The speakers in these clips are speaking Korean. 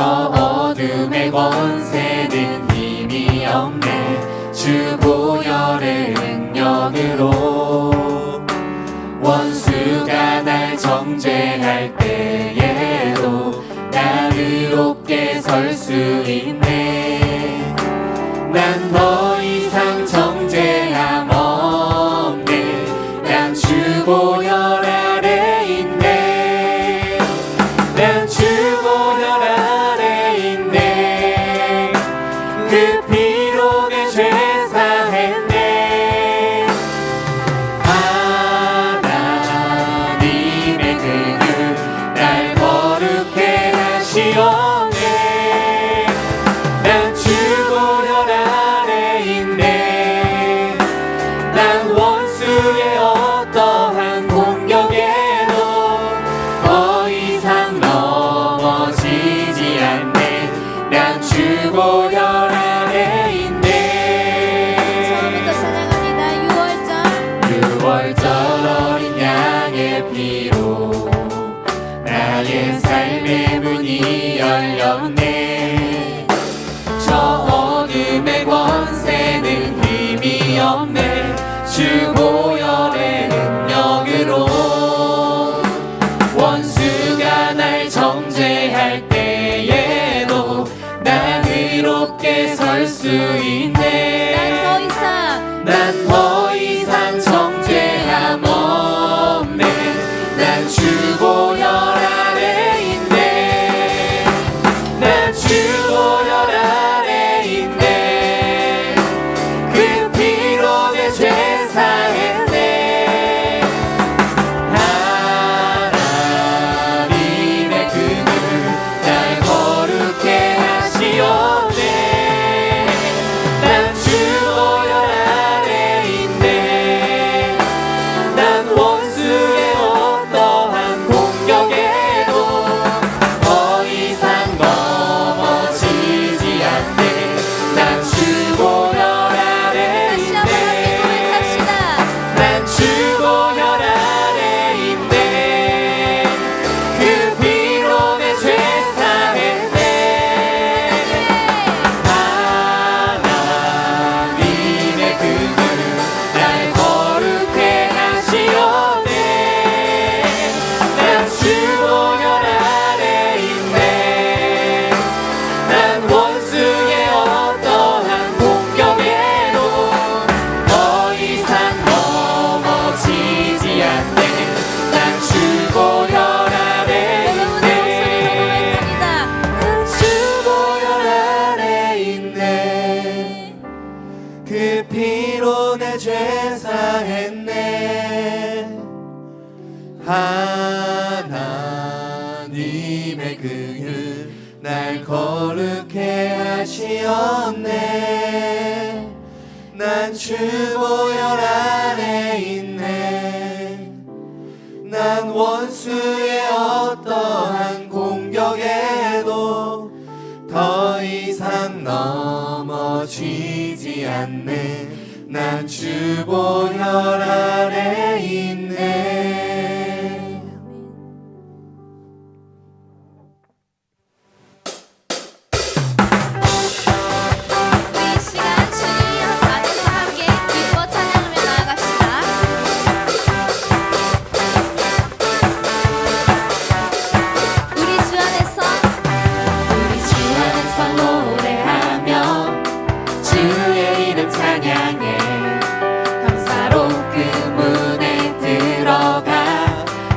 어둠의 권세는 힘이 없네. 주 보혈의 능력으로 원수가 날 정죄할 때에도 나 의롭게 설 수 있네. 난 더 이상 정죄함 없네. 난 주 보혈 아래 있네. 난 주 보혈 아래 있네. 그 피로 내 죄 사했네. 하나님의 긍휼 날 거룩해 하시오네. 난 주 보혈 아래 있네. 난 원수의 어떠한 공격에도 더 이상 넘어지지 않네. 난 주 보혈 아래 있네. 처음부터 찬양합니다. 6월절 어린 양의 피로 나의 삶의 문이 열렸네. 저 어둠의 권세는 힘이 없네. 주 보혈의 능력으로 원수가 날 정죄할 때에도 난 의롭게 설 수 있네. 난 더 이상 정죄함 없네. 난 주 보혈 아래 있네. 난 주 보혈 아래 있네. 그 피로 내 죄 사했네. 하나님의 긍휼 날 거룩해 하시오네. 난 주 보혈 아래 있네. 난 원수의 어떠한 공격에도 더 이상 넘어지지 않네. 난 주 보혈 아래 있네. 난 주 보혈 아래 있네. 그 피로 내 죄 사했네. 하나님의 긍휼 날 거룩해 하시오네. 난 주 보혈 아래 있네. 난 원수의 어떠한 공격에도 더 이상 넘어지지 않네. 난 주 보혈 아래 있네. 주 보혈 아래 있네. 그 피로 내 죄 사했네. 하나님의 긍휼 날 거룩해 하시었네. 난 주 보혈 아래 있네. 난 원수의 어떠한 공격에도 더 이상 넘어지지 않네. 난 주 보혈 아래 있네. 우리 이 시간 주님 안에서 함께 기뻐 찬양하며 나아갑시다. 우리 주 안에서 노래하며 주의 이름 찬양해. 감사로 그 문에 들어가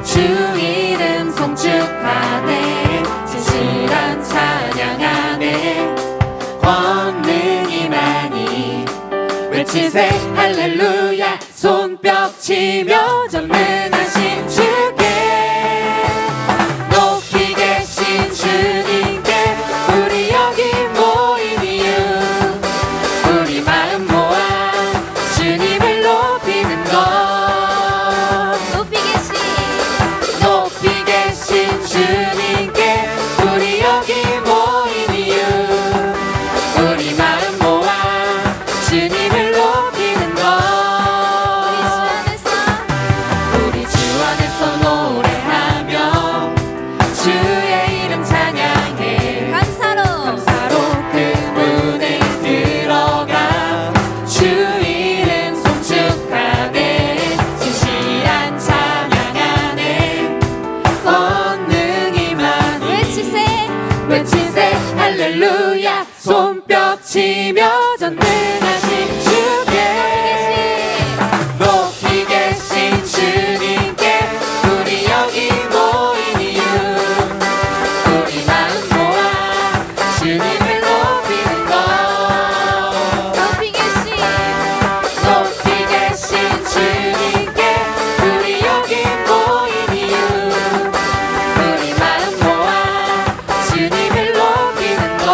주 이름 송축하네. 진실한 찬양하네. 권능이 많이 외치세 할렐루야. 손뼉 치며 전능하신 주께 높이 계신 주님께 우리 여기 모인 이유 우리 마음 모아 주님을 높이는 것. 높이 계신 주님께 우리 여기 모인 이유 우리 마음 모아 주님을 높이는 것. 우리 주 안에서 크시며 전능하신 주께 높이 계신 주님께 우리 여기 모인 이유 우리 마음 모아 주님을 높이는 것 높이 계신 주님께 우리 여기 모인 이유 우리 마음 모아 주님을 높이는 것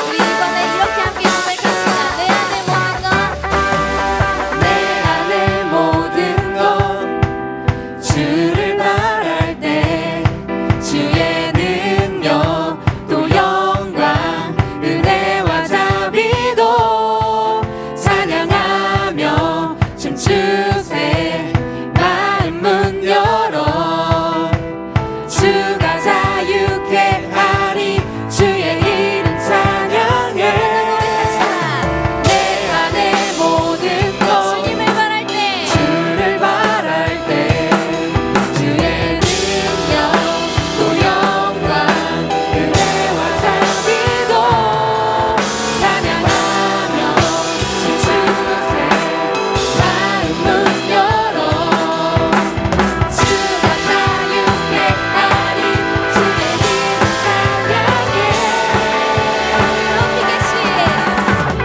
우리 이번에 이렇게 함께 고백합시다. 내 안의 모든 것 내 안의 모든 것 주를 바랄 때 주의 능력 또 영광 은혜와 자비도 찬양하며 춤추세 마음 문 열어 주가 자유케 하리 주의 이름 찬양해 내 안의 모든 것 주님을 바랄 때 주를 바랄 때 주의 능력 또 영광 은혜와 자비도 찬양하며 춤추세 마음 문 열어 주가 자유케 하리 주의 이름 찬양해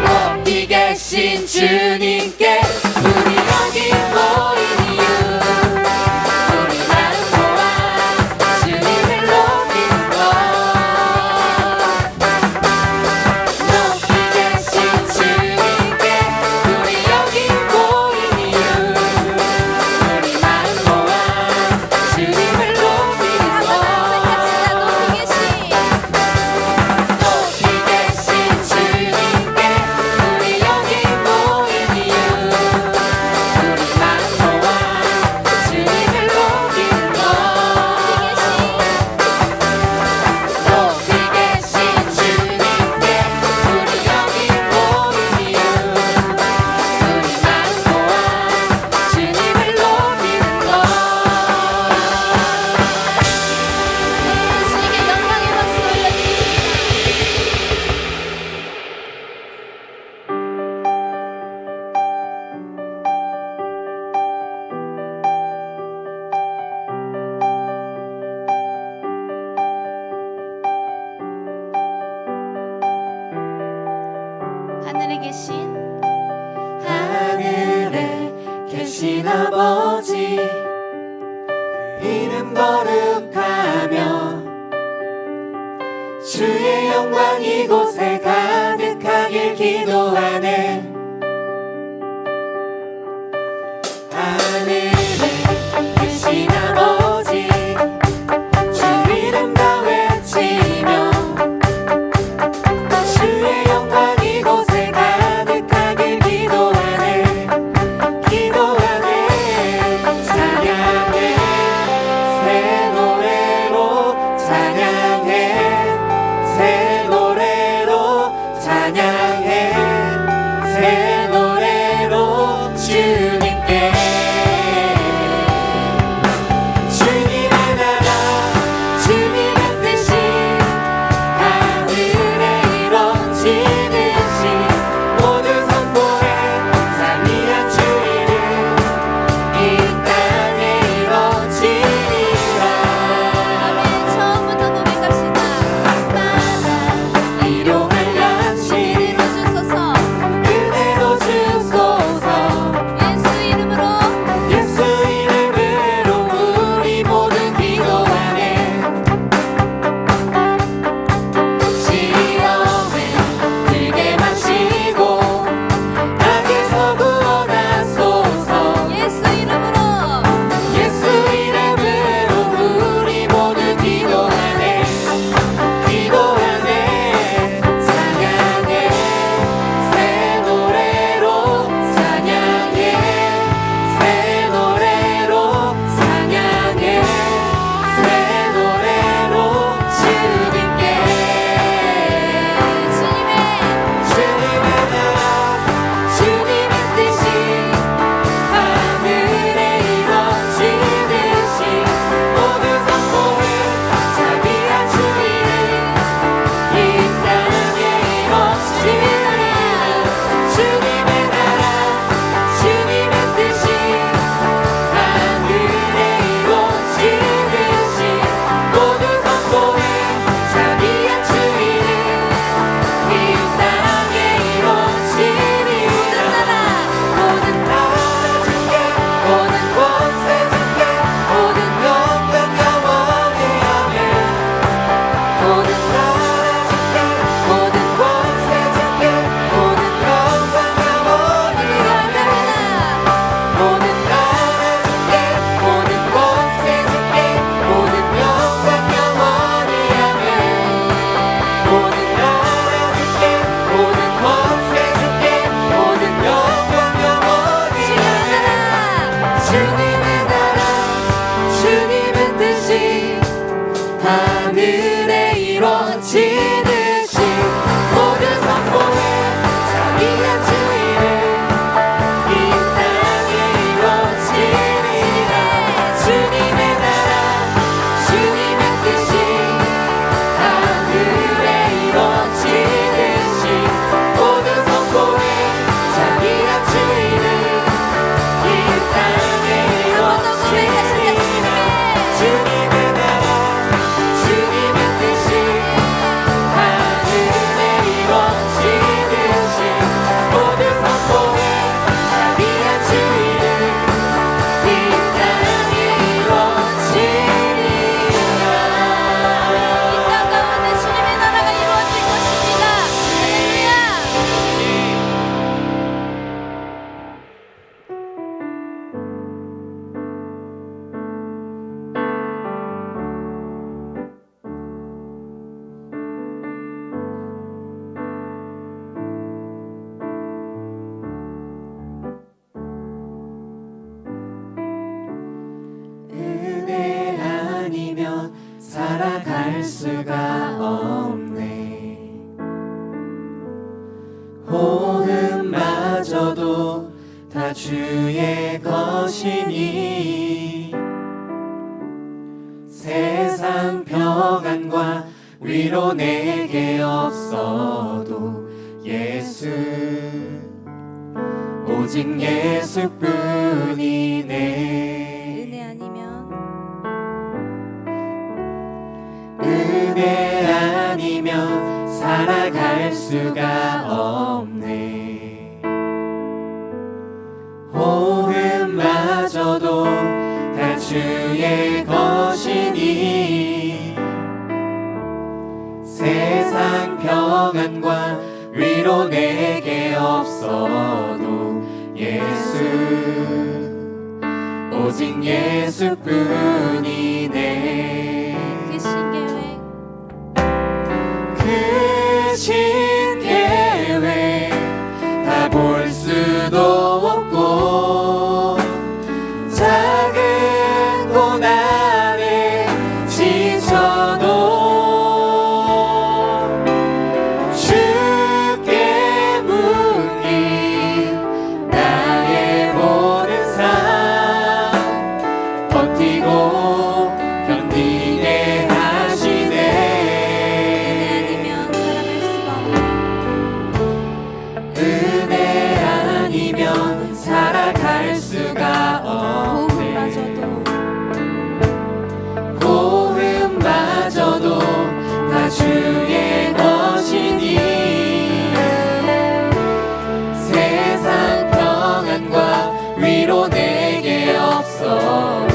높이 계신 주님께 우리 여기 모인 이유 우리 마음 모아 주님을 높이는 것 높이 계신 주님께 우리 여기 모인 이유 우리 마음 모아 주님을 높이는 것 높이 계신 주님께 우리 여기 모인 이유 우리 마음 모아 주님을 높이는 것 높이 계신 주님께 우리 여기 모인 이유 우리 마음 모아 주님을 높이는 것 주님께 영광의 박수 올려드립니다. 하늘에 계신 하늘에 계신 아버지 이름 거룩하며 주의 영광 이곳에 가득하길 기도하네 하늘에 계신 아버지 주 이름 다 외치며 주의 영광 이곳에 가득하길 기도하네 찬양해 새 노래로 찬양해 새 노래로 찬양해 새 노래로 주님께 주 아니면 살아갈 수가 없네. 호흡마저도 다 주의 것이니 세상 평안과 위로 내게 없어도 예수, 오직 예수뿐이네. 은혜 아니면 은혜 아니면 살아갈 수가 없네. 호흡마저도 다 주의 것이니 세상 평안과 위로 내게 없어도 예수, 오직 예수뿐이네. 그 신계획 다 볼 수도 없고 작은 고난에 지쳐도 주께 묻기 나의 모든 삶 버티고 견디게 하시네. 은혜 아니면 살아갈 수가 없네. 호흡마저도 다 주의 것이니 세상 평안과 위로 내게 없어도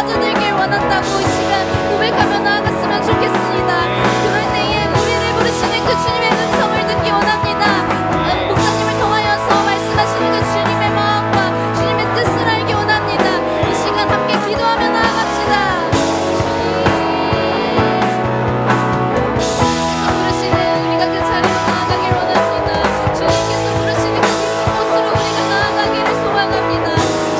빠져들길 원한다고 이 시간 고백하며 나아갔으면 좋겠습니다. 그럴 때에 우리를 부르시는 그 주님의 음성을 듣기 원합니다. 목사님을 통하여서 말씀하시는 그 주님의 마음과 주님의 뜻을 알기 원합니다. 이 시간 함께 기도하며 나아갑시다. 부르시는 우리가 그 자리로 나아가길 원합니다. 주님께서 부르시는 그 깊은 곳으로 우리가 나아가기를 소망합니다.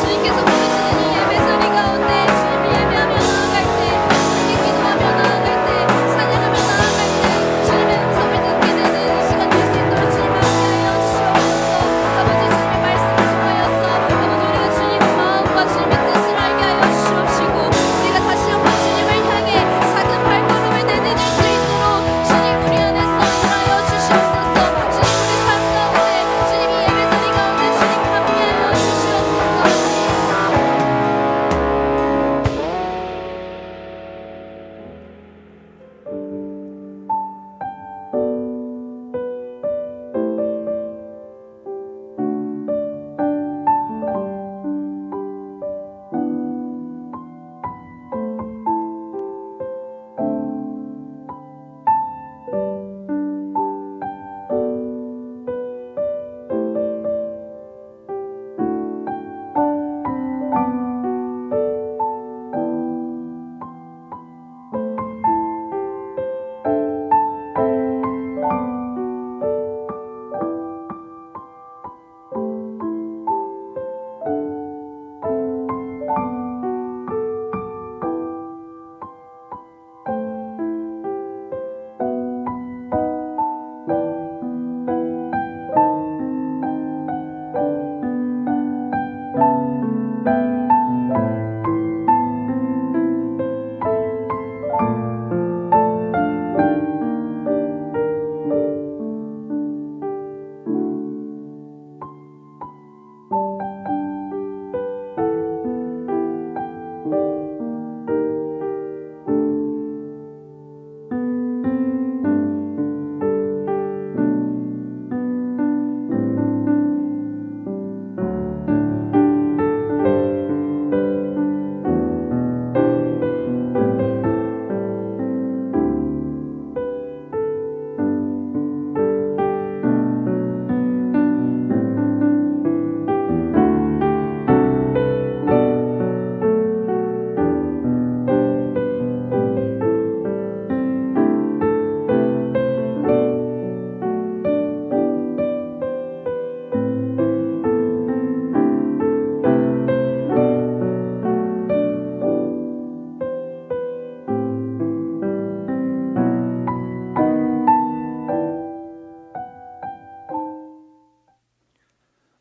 주님께서 부르시는 이 예배 자리 가운데 주님을 예배하며 나아갈 때, 함께 기도하며 나아갈 때, 찬양하며 나아갈 때 주님의 음성을 듣게 되는 이 시간 될 수 있도록 주님 함께하여 주시옵소서. 아버지 주님의 말씀을 통하여서 아버지 우리가 주님의 마음과 주님의 뜻을 알게 하여 주시옵시고 우리가 다시 한번 주님을 향해 작은 발걸음을 내딛을 수 있도록 주님 우리 안에서 일하여 주시옵소서. 주님 우리 삶 가운데 주님이 예배 자리 가운데 주님 함께하여 주시옵소서.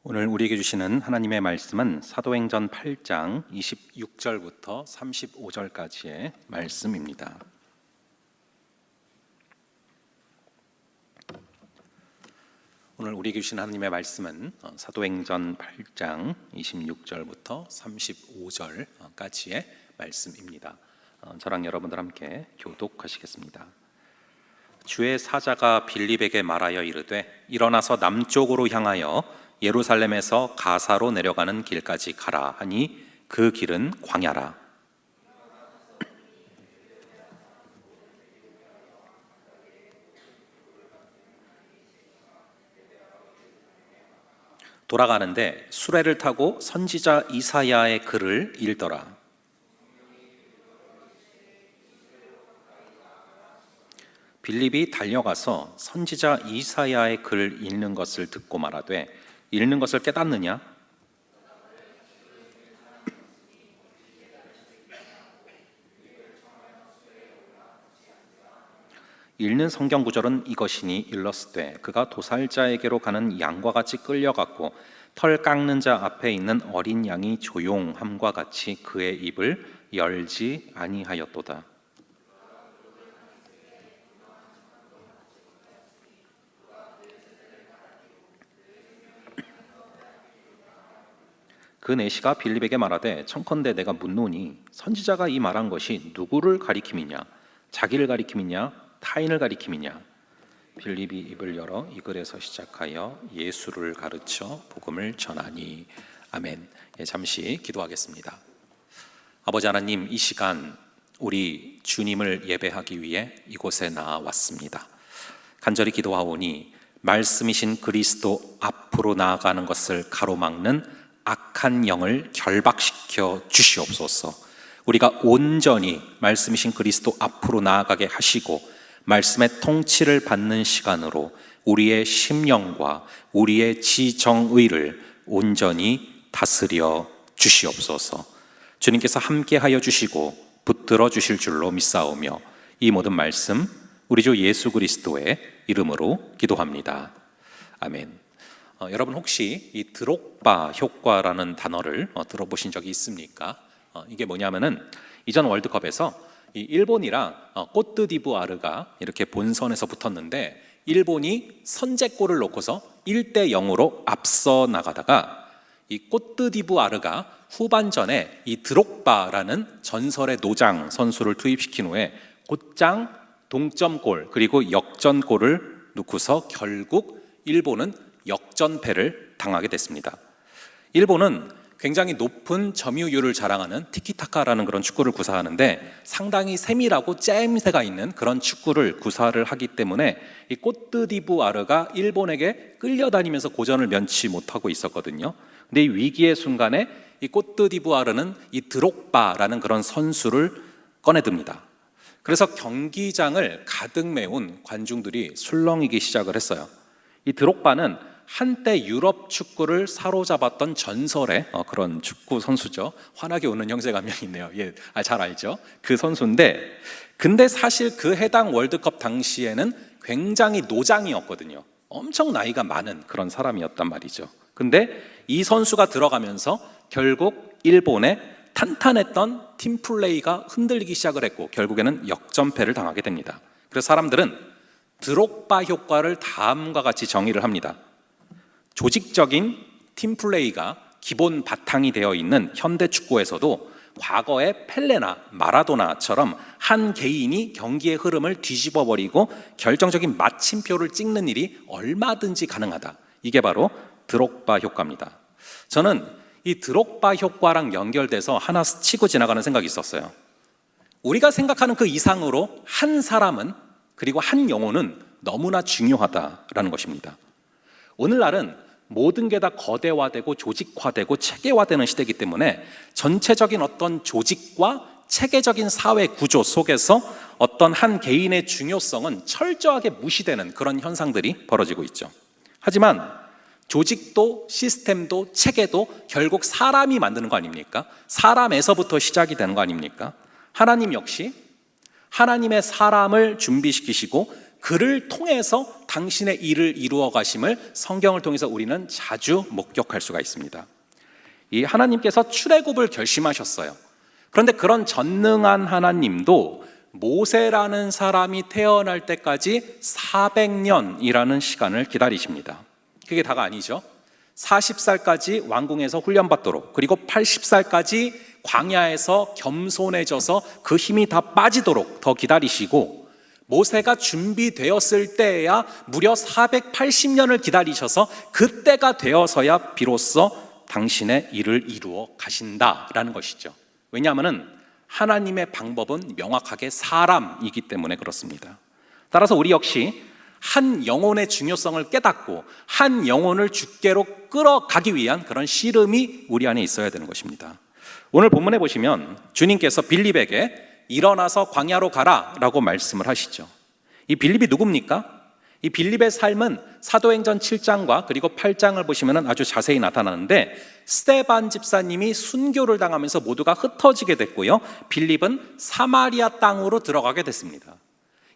오늘 우리에게 주시는 하나님의 말씀은 사도행전 8장 26절부터 35절까지의 말씀입니다. 오늘 우리에게 주신 하나님의 말씀은 사도행전 8장 26절부터 35절까지의 말씀입니다. 저랑 여러분들 함께 교독하시겠습니다. 주의 사자가 빌립에게 말하여 이르되 일어나서 남쪽으로 향하여 예루살렘에서 가사로 내려가는 길까지 가라 하니 그 길은 광야라. 돌아가는데 수레를 타고 선지자 이사야의 글을 읽더라. 빌립이 달려가서 선지자 이사야의 글을 읽는 것을 듣고 말하되 읽는 것을 깨닫느냐? 읽는 성경 구절은 이것이니 일렀으되 그가 도살자에게로 가는 양과 같이 끌려갔고 털 깎는 자 앞에 있는 어린 양이 조용함과 같이 그의 입을 열지 아니하였도다. 그 내시가 빌립에게 말하되 청컨대 내가 묻노니 선지자가 이 말한 것이 누구를 가리킴이냐? 자기를 가리킴이냐? 타인을 가리킴이냐? 빌립이 입을 열어 이 글에서 시작하여 예수를 가르쳐 복음을 전하니. 아멘. 잠시 기도하겠습니다. 아버지 하나님, 이 시간 우리 주님을 예배하기 위해 이곳에 나왔습니다. 간절히 기도하오니 말씀이신 그리스도 앞으로 나아가는 것을 가로막는 악한 영을 결박시켜 주시옵소서. 우리가 온전히 말씀이신 그리스도 앞으로 나아가게 하시고 말씀의 통치를 받는 시간으로 우리의 심령과 우리의 지정의를 온전히 다스려 주시옵소서. 주님께서 함께하여 주시고 붙들어 주실 줄로 믿사오며 이 모든 말씀 우리 주 예수 그리스도의 이름으로 기도합니다. 아멘. 여러분 혹시 이 드록바 효과라는 단어를 들어보신 적이 있습니까? 이게 뭐냐면은 이전 월드컵에서 이 일본이랑 꼬트디부아르가 이렇게 본선에서 붙었는데 일본이 선제골을 놓고서 1대0으로 앞서 나가다가 이 꼬트디부아르가 후반전에 이 드록바라는 전설의 노장 선수를 투입시킨 후에 곧장 동점골 그리고 역전골을 넣고서 결국 일본은 역전패를 당하게 됐습니다. 일본은 굉장히 높은 점유율을 자랑하는 티키타카라는 그런 축구를 구사하는데 상당히 세밀하고 잼새가 있는 그런 축구를 구사를 하기 때문에 이 꼬트디부아르가 일본에게 끌려다니면서 고전을 면치 못하고 있었거든요. 근데 이 위기의 순간에 이 꼬트디부아르는 이 드록바라는 그런 선수를 꺼내듭니다. 그래서 경기장을 가득 메운 관중들이 술렁이기 시작을 했어요. 이 드록바는 한때 유럽 축구를 사로잡았던 전설의 그런 축구 선수죠. 환하게 우는 형제가 한 명 있네요. 예, 잘 알죠. 그 선수인데 근데 사실 그 해당 월드컵 당시에는 굉장히 노장이었거든요. 엄청 나이가 많은 그런 사람이었단 말이죠. 근데 이 선수가 들어가면서 결국 일본의 탄탄했던 팀플레이가 흔들리기 시작을 했고 결국에는 역전패를 당하게 됩니다. 그래서 사람들은 드록바 효과를 다음과 같이 정의를 합니다. 조직적인 팀플레이가 기본 바탕이 되어 있는 현대 축구에서도 과거의 펠레나 마라도나처럼 한 개인이 경기의 흐름을 뒤집어버리고 결정적인 마침표를 찍는 일이 얼마든지 가능하다. 이게 바로 드록바 효과입니다. 저는 이 드록바 효과랑 연결돼서 하나 스치고 지나가는 생각이 있었어요. 우리가 생각하는 그 이상으로 한 사람은 그리고 한 영혼은 너무나 중요하다라는 것입니다. 오늘날은 모든 게 다 거대화되고 조직화되고 체계화되는 시대이기 때문에 전체적인 어떤 조직과 체계적인 사회 구조 속에서 어떤 한 개인의 중요성은 철저하게 무시되는 그런 현상들이 벌어지고 있죠. 하지만 조직도 시스템도 체계도 결국 사람이 만드는 거 아닙니까? 사람에서부터 시작이 되는 거 아닙니까? 하나님 역시 하나님의 사람을 준비시키시고 그를 통해서 당신의 일을 이루어 가심을 성경을 통해서 우리는 자주 목격할 수가 있습니다. 이 하나님께서 출애굽을 결심하셨어요. 그런데 그런 전능한 하나님도 모세라는 사람이 태어날 때까지 400년이라는 시간을 기다리십니다. 그게 다가 아니죠. 40살까지 왕궁에서 훈련받도록 그리고 80살까지 광야에서 겸손해져서 그 힘이 다 빠지도록 더 기다리시고 모세가 준비되었을 때에야 무려 480년을 기다리셔서 그때가 되어서야 비로소 당신의 일을 이루어 가신다라는 것이죠. 왜냐하면 하나님의 방법은 명확하게 사람이기 때문에 그렇습니다. 따라서 우리 역시 한 영혼의 중요성을 깨닫고 한 영혼을 주께로 끌어가기 위한 그런 씨름이 우리 안에 있어야 되는 것입니다. 오늘 본문에 보시면 주님께서 빌립에게 일어나서 광야로 가라 라고 말씀을 하시죠. 이 빌립이 누굽니까? 이 빌립의 삶은 사도행전 7장과 그리고 8장을 보시면 아주 자세히 나타나는데 스데반 집사님이 순교를 당하면서 모두가 흩어지게 됐고요. 빌립은 사마리아 땅으로 들어가게 됐습니다.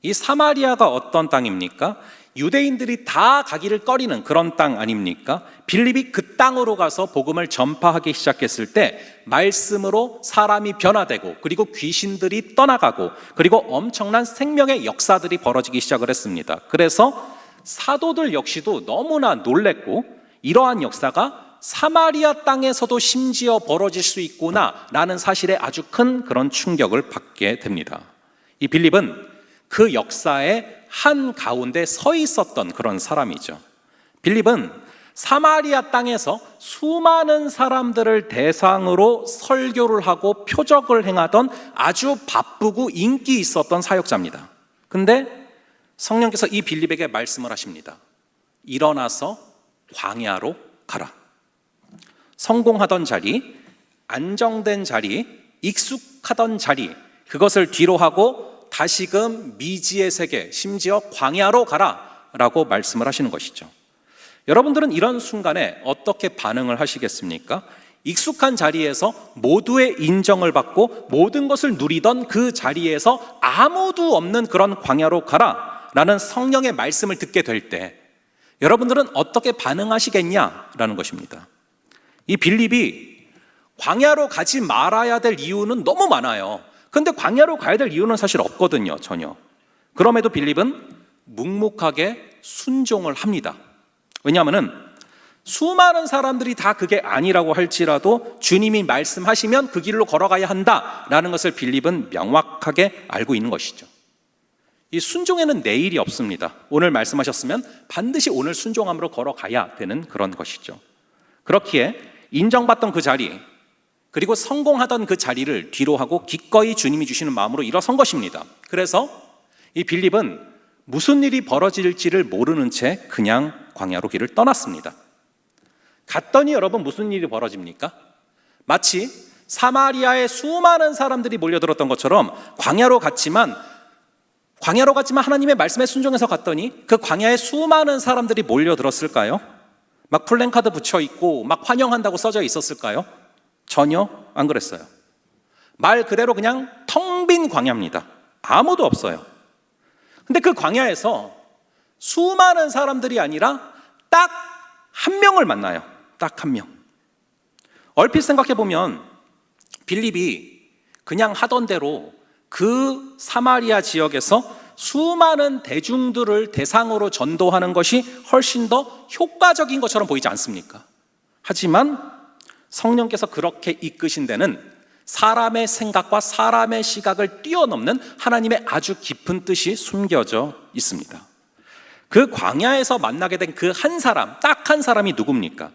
이 사마리아가 어떤 땅입니까? 유대인들이 다 가기를 꺼리는 그런 땅 아닙니까? 빌립이 그 땅으로 가서 복음을 전파하기 시작했을 때 말씀으로 사람이 변화되고 그리고 귀신들이 떠나가고 그리고 엄청난 생명의 역사들이 벌어지기 시작을 했습니다. 그래서 사도들 역시도 너무나 놀랬고 이러한 역사가 사마리아 땅에서도 심지어 벌어질 수 있구나라는 사실에 아주 큰 그런 충격을 받게 됩니다. 이 빌립은 그 역사의 한 가운데 서 있었던 그런 사람이죠. 빌립은 사마리아 땅에서 수많은 사람들을 대상으로 설교를 하고 표적을 행하던 아주 바쁘고 인기 있었던 사역자입니다. 근데 성령께서 이 빌립에게 말씀을 하십니다. 일어나서 광야로 가라. 성공하던 자리, 안정된 자리, 익숙하던 자리, 그것을 뒤로 하고 다시금 미지의 세계, 심지어 광야로 가라 라고 말씀을 하시는 것이죠. 여러분들은 이런 순간에 어떻게 반응을 하시겠습니까? 익숙한 자리에서 모두의 인정을 받고 모든 것을 누리던 그 자리에서 아무도 없는 그런 광야로 가라 라는 성령의 말씀을 듣게 될 때 여러분들은 어떻게 반응하시겠냐라는 것입니다. 이 빌립이 광야로 가지 말아야 될 이유는 너무 많아요. 근데 광야로 가야 될 이유는 사실 없거든요, 전혀. 그럼에도 빌립은 묵묵하게 순종을 합니다. 왜냐하면 수많은 사람들이 다 그게 아니라고 할지라도 주님이 말씀하시면 그 길로 걸어가야 한다라는 것을 빌립은 명확하게 알고 있는 것이죠. 이 순종에는 내일이 없습니다. 오늘 말씀하셨으면 반드시 오늘 순종함으로 걸어가야 되는 그런 것이죠. 그렇기에 인정받던 그 자리, 그리고 성공하던 그 자리를 뒤로 하고 기꺼이 주님이 주시는 마음으로 일어선 것입니다. 그래서 이 빌립은 무슨 일이 벌어질지를 모르는 채 그냥 광야로 길을 떠났습니다. 갔더니 여러분 무슨 일이 벌어집니까? 마치 사마리아에 수많은 사람들이 몰려들었던 것처럼 광야로 갔지만 하나님의 말씀에 순종해서 갔더니 그 광야에 수많은 사람들이 몰려들었을까요? 막 플랜카드 붙여 있고 막 환영한다고 써져 있었을까요? 전혀 안 그랬어요. 말 그대로 그냥 텅 빈 광야입니다. 아무도 없어요. 근데 그 광야에서 수많은 사람들이 아니라 딱 한 명을 만나요. 딱 한 명. 얼핏 생각해 보면 빌립이 그냥 하던 대로 그 사마리아 지역에서 수많은 대중들을 대상으로 전도하는 것이 훨씬 더 효과적인 것처럼 보이지 않습니까? 하지만 성령께서 그렇게 이끄신 데는 사람의 생각과 사람의 시각을 뛰어넘는 하나님의 아주 깊은 뜻이 숨겨져 있습니다. 그 광야에서 만나게 된 그 한 사람, 딱 한 사람이 누굽니까?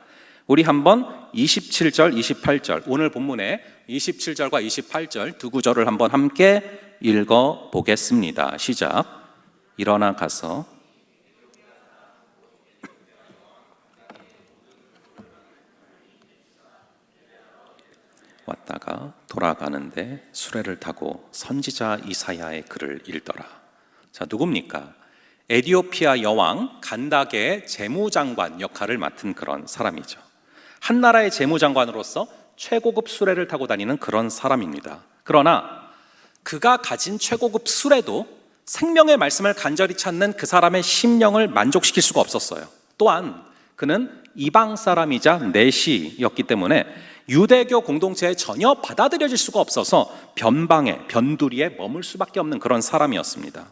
우리 한번 27절, 28절, 오늘 본문의 27절과 28절 두 구절을 한번 함께 읽어 보겠습니다. 시작. 일어나 가서 왔다가 돌아가는데 수레를 타고 선지자 이사야의 글을 읽더라. 자, 누굽니까? 에디오피아 여왕 간다게의 재무장관 역할을 맡은 그런 사람이죠. 한 나라의 재무장관으로서 최고급 수레를 타고 다니는 그런 사람입니다. 그러나 그가 가진 최고급 수레도 생명의 말씀을 간절히 찾는 그 사람의 심령을 만족시킬 수가 없었어요. 또한 그는 이방 사람이자 내시였기 때문에 유대교 공동체에 전혀 받아들여질 수가 없어서 변방에, 변두리에 머물 수밖에 없는 그런 사람이었습니다.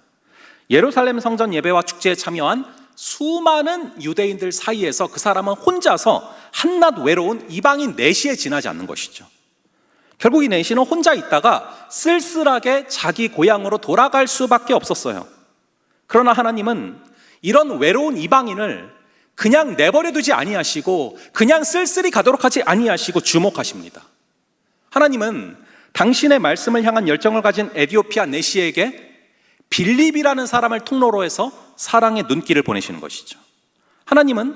예루살렘 성전 예배와 축제에 참여한 수많은 유대인들 사이에서 그 사람은 혼자서 한낱 외로운 이방인 내시에 지나지 않는 것이죠. 결국 이 내시는 혼자 있다가 쓸쓸하게 자기 고향으로 돌아갈 수밖에 없었어요. 그러나 하나님은 이런 외로운 이방인을 그냥 내버려 두지 아니하시고 그냥 쓸쓸히 가도록 하지 아니하시고 주목하십니다. 하나님은 당신의 말씀을 향한 열정을 가진 에디오피아 내시에게 빌립이라는 사람을 통로로 해서 사랑의 눈길을 보내시는 것이죠. 하나님은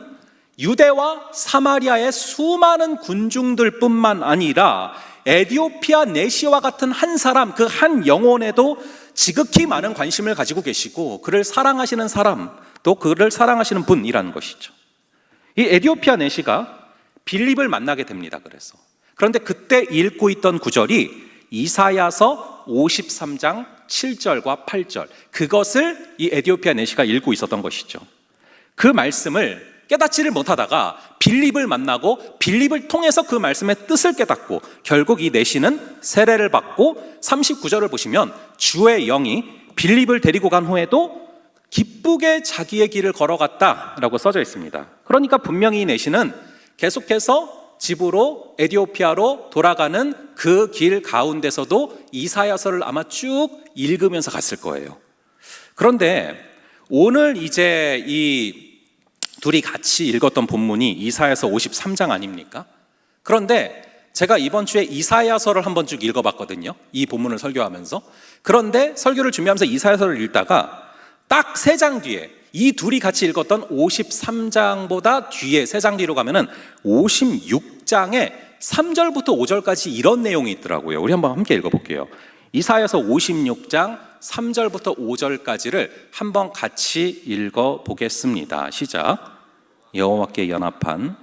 유대와 사마리아의 수많은 군중들 뿐만 아니라 에디오피아 내시와 같은 한 사람, 그 한 영혼에도 지극히 많은 관심을 가지고 계시고 그를 사랑하시는 사람, 또 그를 사랑하시는 분이라는 것이죠. 이 에디오피아 내시가 빌립을 만나게 됩니다. 그런데 그때 읽고 있던 구절이 이사야서 53장 7절과 8절, 그것을 이 에디오피아 내시가 읽고 있었던 것이죠. 그 말씀을 깨닫지를 못하다가 빌립을 만나고 빌립을 통해서 그 말씀의 뜻을 깨닫고 결국 이 내시는 세례를 받고 39절을 보시면 주의 영이 빌립을 데리고 간 후에도 기쁘게 자기의 길을 걸어갔다라고 써져 있습니다. 그러니까 분명히 이 내시는 계속해서 집으로 에디오피아로 돌아가는 그 길 가운데서도 이사야서를 아마 쭉 읽으면서 갔을 거예요. 그런데 오늘 이제 이 둘이 같이 읽었던 본문이 이사야서 53장 아닙니까? 그런데 제가 이번 주에 이사야서를 한번 쭉 읽어봤거든요. 이 본문을 설교하면서. 그런데 설교를 준비하면서 이사야서를 읽다가 딱 3장 뒤에, 이 둘이 같이 읽었던 53장보다 뒤에 3장 뒤로 가면은 56장에 3절부터 5절까지 이런 내용이 있더라고요. 우리 한번 함께 읽어볼게요. 이사야서 56장 3절부터 5절까지를 한번 같이 읽어보겠습니다. 시작. 여호와께 연합한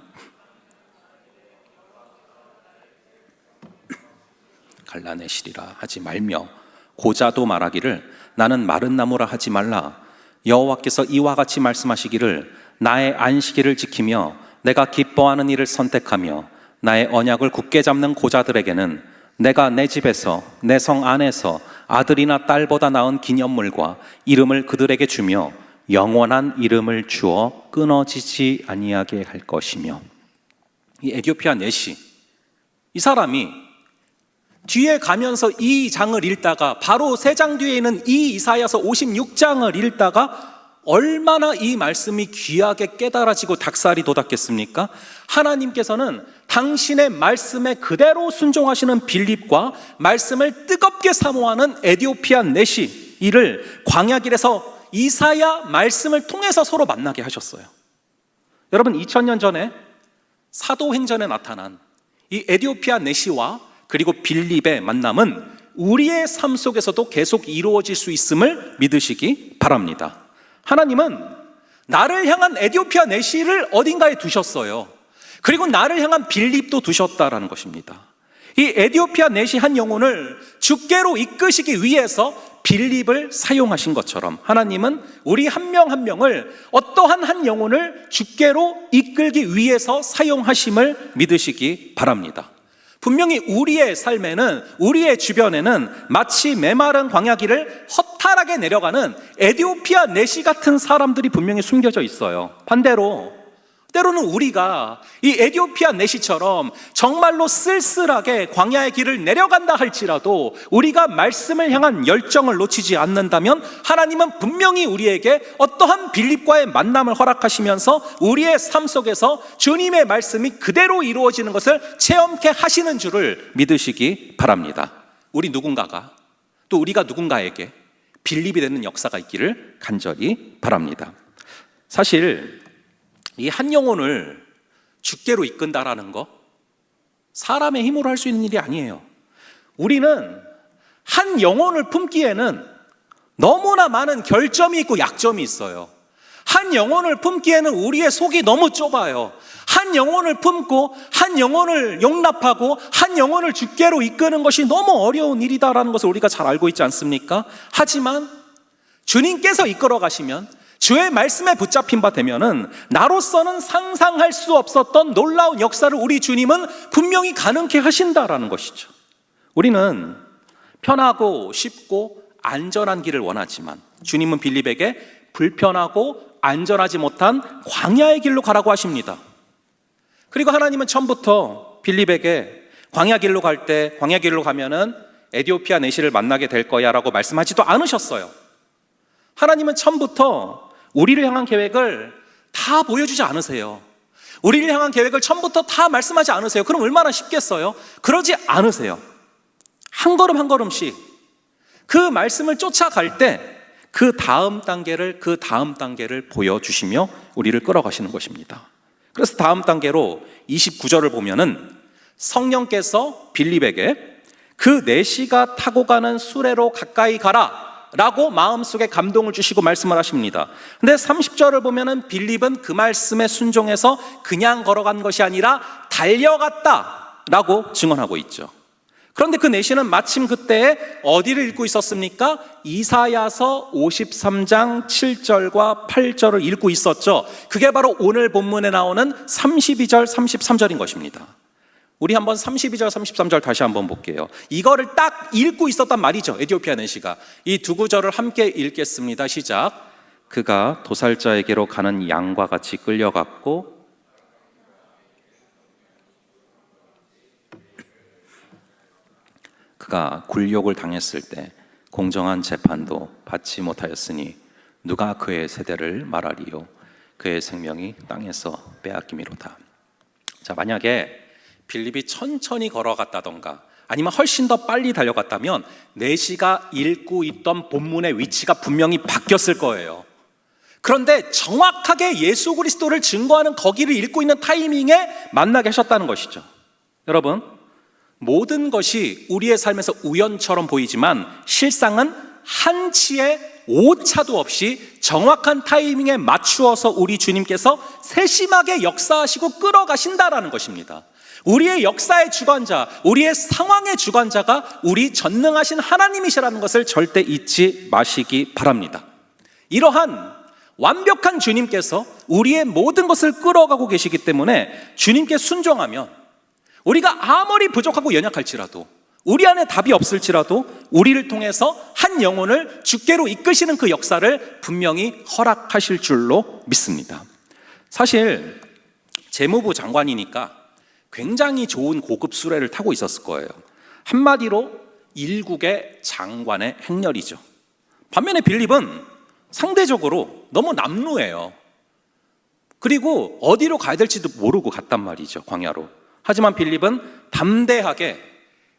갈라내시리라 하지 말며 고자도 말하기를 나는 마른 나무라 하지 말라. 여호와께서 이와 같이 말씀하시기를 나의 안식일을 지키며 내가 기뻐하는 일을 선택하며 나의 언약을 굳게 잡는 고자들에게는 내가 내 집에서 내 성 안에서 아들이나 딸보다 나은 기념물과 이름을 그들에게 주며 영원한 이름을 주어 끊어지지 아니하게 할 것이며. 이 에디오피아 내시, 이 사람이 뒤에 가면서 이 장을 읽다가 바로 3장 뒤에 있는 이 이사야서 56장을 읽다가 얼마나 이 말씀이 귀하게 깨달아지고 닭살이 돋았겠습니까? 하나님께서는 당신의 말씀에 그대로 순종하시는 빌립과 말씀을 뜨겁게 사모하는 에디오피아 내시, 이를 광야길에서 이사야 말씀을 통해서 서로 만나게 하셨어요. 여러분, 2000년 전에 사도행전에 나타난 이 에디오피아 내시와 그리고 빌립의 만남은 우리의 삶 속에서도 계속 이루어질 수 있음을 믿으시기 바랍니다. 하나님은 나를 향한 에디오피아 내시를 어딘가에 두셨어요. 그리고 나를 향한 빌립도 두셨다라는 것입니다. 이 에디오피아 내시 한 영혼을 주께로 이끄시기 위해서 빌립을 사용하신 것처럼 하나님은 우리 한 명 한 명을 어떠한 한 영혼을 주께로 이끌기 위해서 사용하심을 믿으시기 바랍니다. 분명히 우리의 삶에는, 우리의 주변에는 마치 메마른 광야길을 허탈하게 내려가는 에디오피아 내시 같은 사람들이 분명히 숨겨져 있어요. 반대로 때로는 우리가 이 에디오피아 내시처럼 정말로 쓸쓸하게 광야의 길을 내려간다 할지라도 우리가 말씀을 향한 열정을 놓치지 않는다면 하나님은 분명히 우리에게 어떠한 빌립과의 만남을 허락하시면서 우리의 삶 속에서 주님의 말씀이 그대로 이루어지는 것을 체험케 하시는 줄을 믿으시기 바랍니다. 우리 누군가가, 또 우리가 누군가에게 빌립이 되는 역사가 있기를 간절히 바랍니다. 사실 이 한 영혼을 주께로 이끈다라는 거 사람의 힘으로 할 수 있는 일이 아니에요. 우리는 한 영혼을 품기에는 너무나 많은 결점이 있고 약점이 있어요. 한 영혼을 품기에는 우리의 속이 너무 좁아요. 한 영혼을 품고 한 영혼을 용납하고 한 영혼을 주께로 이끄는 것이 너무 어려운 일이다라는 것을 우리가 잘 알고 있지 않습니까? 하지만 주님께서 이끌어 가시면, 주의 말씀에 붙잡힌 바 되면은 나로서는 상상할 수 없었던 놀라운 역사를 우리 주님은 분명히 가능케 하신다라는 것이죠. 우리는 편하고 쉽고 안전한 길을 원하지만 주님은 빌립에게 불편하고 안전하지 못한 광야의 길로 가라고 하십니다. 그리고 하나님은 처음부터 빌립에게 광야 길로 갈 때, 광야 길로 가면은 에디오피아 내시를 만나게 될 거야 라고 말씀하지도 않으셨어요. 하나님은 처음부터 우리를 향한 계획을 다 보여주지 않으세요. 우리를 향한 계획을 처음부터 다 말씀하지 않으세요. 그럼 얼마나 쉽겠어요? 그러지 않으세요. 한 걸음 한 걸음씩 그 말씀을 쫓아갈 때 그 다음 단계를 보여주시며 우리를 끌어가시는 것입니다. 그래서 다음 단계로 29절을 보면은 성령께서 빌립에게 그 내시가 타고 가는 수레로 가까이 가라 라고 마음속에 감동을 주시고 말씀을 하십니다. 근데 30절을 보면은 빌립은 그 말씀에 순종해서 그냥 걸어간 것이 아니라 달려갔다 라고 증언하고 있죠. 그런데 그 내시는 마침 그때에 어디를 읽고 있었습니까? 이사야서 53장 7절과 8절을 읽고 있었죠. 그게 바로 오늘 본문에 나오는 32절 33절인 것입니다. 우리 한번 32절 33절 다시 한번 볼게요. 이거를 딱 읽고 있었단 말이죠, 에디오피아 내시가. 이 두 구절을 함께 읽겠습니다. 시작. 그가 도살자에게로 가는 양과 같이 끌려갔고 그가 굴욕을 당했을 때 공정한 재판도 받지 못하였으니 누가 그의 세대를 말하리요. 그의 생명이 땅에서 빼앗김이로다. 자, 만약에 빌립이 천천히 걸어갔다던가 아니면 훨씬 더 빨리 달려갔다면 내시가 읽고 있던 본문의 위치가 분명히 바뀌었을 거예요. 그런데 정확하게 예수 그리스도를 증거하는 거기를 읽고 있는 타이밍에 만나게 하셨다는 것이죠. 여러분, 모든 것이 우리의 삶에서 우연처럼 보이지만 실상은 한치의 오차도 없이 정확한 타이밍에 맞추어서 우리 주님께서 세심하게 역사하시고 끌어가신다라는 것입니다. 우리의 역사의 주관자, 우리의 상황의 주관자가 우리 전능하신 하나님이시라는 것을 절대 잊지 마시기 바랍니다. 이러한 완벽한 주님께서 우리의 모든 것을 끌어가고 계시기 때문에 주님께 순종하면 우리가 아무리 부족하고 연약할지라도, 우리 안에 답이 없을지라도 우리를 통해서 한 영혼을 주께로 이끄시는 그 역사를 분명히 허락하실 줄로 믿습니다. 사실 재무부 장관이니까 굉장히 좋은 고급 수레를 타고 있었을 거예요. 한마디로 일국의 장관의 행렬이죠. 반면에 빌립은 상대적으로 너무 남루해요. 그리고 어디로 가야 될지도 모르고 갔단 말이죠, 광야로. 하지만 빌립은 담대하게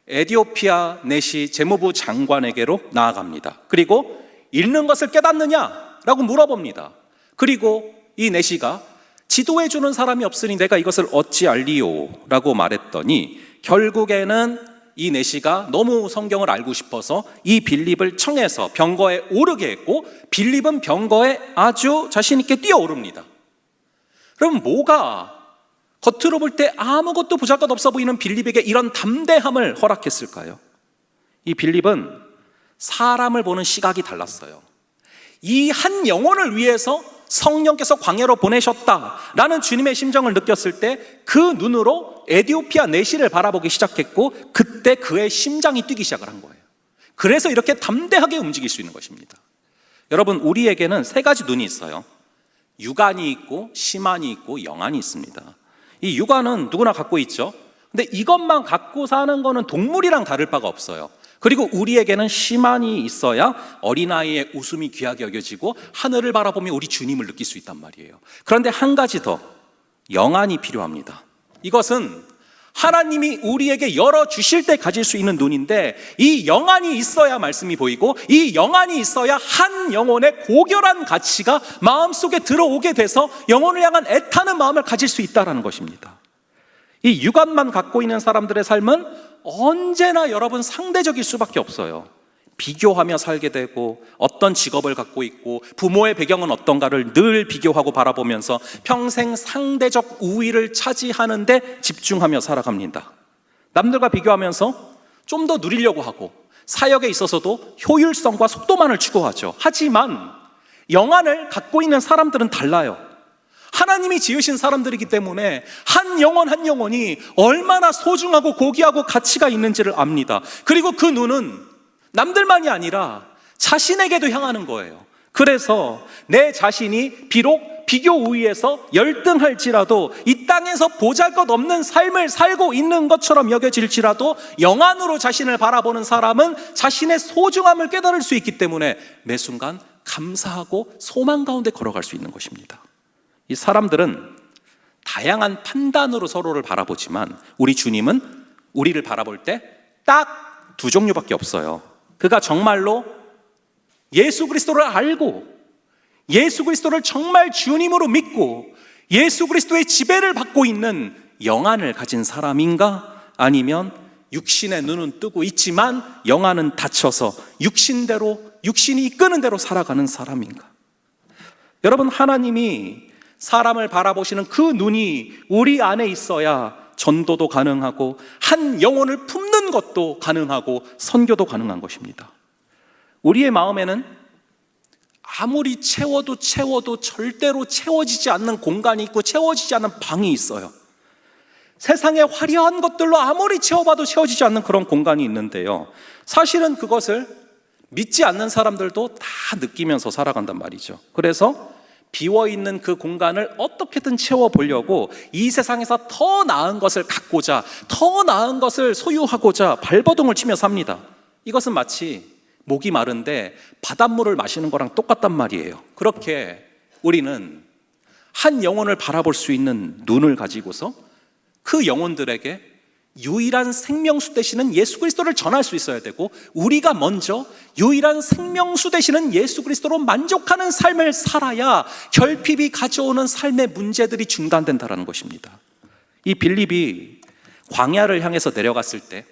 에디오피아 내시 재무부 장관에게로 나아갑니다. 그리고 읽는 것을 깨닫느냐라고 물어봅니다. 그리고 이 내시가 지도해 주는 사람이 없으니 내가 이것을 어찌 알리요? 라고 말했더니 결국에는 이 내시가 너무 성경을 알고 싶어서 이 빌립을 청해서 병거에 오르게 했고 빌립은 병거에 아주 자신 있게 뛰어오릅니다. 그럼 뭐가 겉으로 볼 때 아무것도 보잘것없어 보이는 빌립에게 이런 담대함을 허락했을까요? 이 빌립은 사람을 보는 시각이 달랐어요. 이 한 영혼을 위해서 성령께서 광야로 보내셨다라는 주님의 심정을 느꼈을 때 그 눈으로 에디오피아 내시를 바라보기 시작했고 그때 그의 심장이 뛰기 시작을 한 거예요. 그래서 이렇게 담대하게 움직일 수 있는 것입니다. 여러분, 우리에게는 세 가지 눈이 있어요. 육안이 있고 심안이 있고 영안이 있습니다. 이 육안은 누구나 갖고 있죠. 근데 이것만 갖고 사는 거는 동물이랑 다를 바가 없어요. 그리고 우리에게는 심안이 있어야 어린아이의 웃음이 귀하게 여겨지고 하늘을 바라보며 우리 주님을 느낄 수 있단 말이에요. 그런데 한 가지 더, 영안이 필요합니다. 이것은 하나님이 우리에게 열어주실 때 가질 수 있는 눈인데 이 영안이 있어야 말씀이 보이고 이 영안이 있어야 한 영혼의 고결한 가치가 마음속에 들어오게 돼서 영혼을 향한 애타는 마음을 가질 수 있다는 것입니다. 이 육안만 갖고 있는 사람들의 삶은 언제나 여러분 상대적일 수밖에 없어요. 비교하며 살게 되고 어떤 직업을 갖고 있고 부모의 배경은 어떤가를 늘 비교하고 바라보면서 평생 상대적 우위를 차지하는 데 집중하며 살아갑니다. 남들과 비교하면서 좀 더 누리려고 하고 사역에 있어서도 효율성과 속도만을 추구하죠. 하지만 영안을 갖고 있는 사람들은 달라요. 하나님이 지으신 사람들이기 때문에 한 영혼 한 영혼이 얼마나 소중하고 고귀하고 가치가 있는지를 압니다. 그리고 그 눈은 남들만이 아니라 자신에게도 향하는 거예요. 그래서 내 자신이 비록 비교 우위에서 열등할지라도 이 땅에서 보잘것없는 삶을 살고 있는 것처럼 여겨질지라도 영안으로 자신을 바라보는 사람은 자신의 소중함을 깨달을 수 있기 때문에 매 순간 감사하고 소망 가운데 걸어갈 수 있는 것입니다. 이 사람들은 다양한 판단으로 서로를 바라보지만 우리 주님은 우리를 바라볼 때 딱 두 종류밖에 없어요. 그가 정말로 예수 그리스도를 알고 예수 그리스도를 정말 주님으로 믿고 예수 그리스도의 지배를 받고 있는 영안을 가진 사람인가, 아니면 육신의 눈은 뜨고 있지만 영안은 닫혀서 육신이 이끄는 대로 살아가는 사람인가? 여러분, 하나님이 사람을 바라보시는 그 눈이 우리 안에 있어야 전도도 가능하고 한 영혼을 품는 것도 가능하고 선교도 가능한 것입니다. 우리의 마음에는 아무리 채워도 절대로 채워지지 않는 공간이 있고 채워지지 않는 방이 있어요. 세상의 화려한 것들로 아무리 채워봐도 채워지지 않는 그런 공간이 있는데요, 사실은 그것을 믿지 않는 사람들도 다 느끼면서 살아간단 말이죠. 그래서 비워있는 그 공간을 어떻게든 채워보려고 이 세상에서 더 나은 것을 갖고자, 더 나은 것을 소유하고자 발버둥을 치며 삽니다. 이것은 마치 목이 마른데 바닷물을 마시는 거랑 똑같단 말이에요. 그렇게 우리는 한 영혼을 바라볼 수 있는 눈을 가지고서 그 영혼들에게 유일한 생명수 되시는 예수 그리스도를 전할 수 있어야 되고, 우리가 먼저 유일한 생명수 되시는 예수 그리스도로 만족하는 삶을 살아야 결핍이 가져오는 삶의 문제들이 중단된다는 것입니다. 이 빌립이 광야를 향해서 내려갔을 때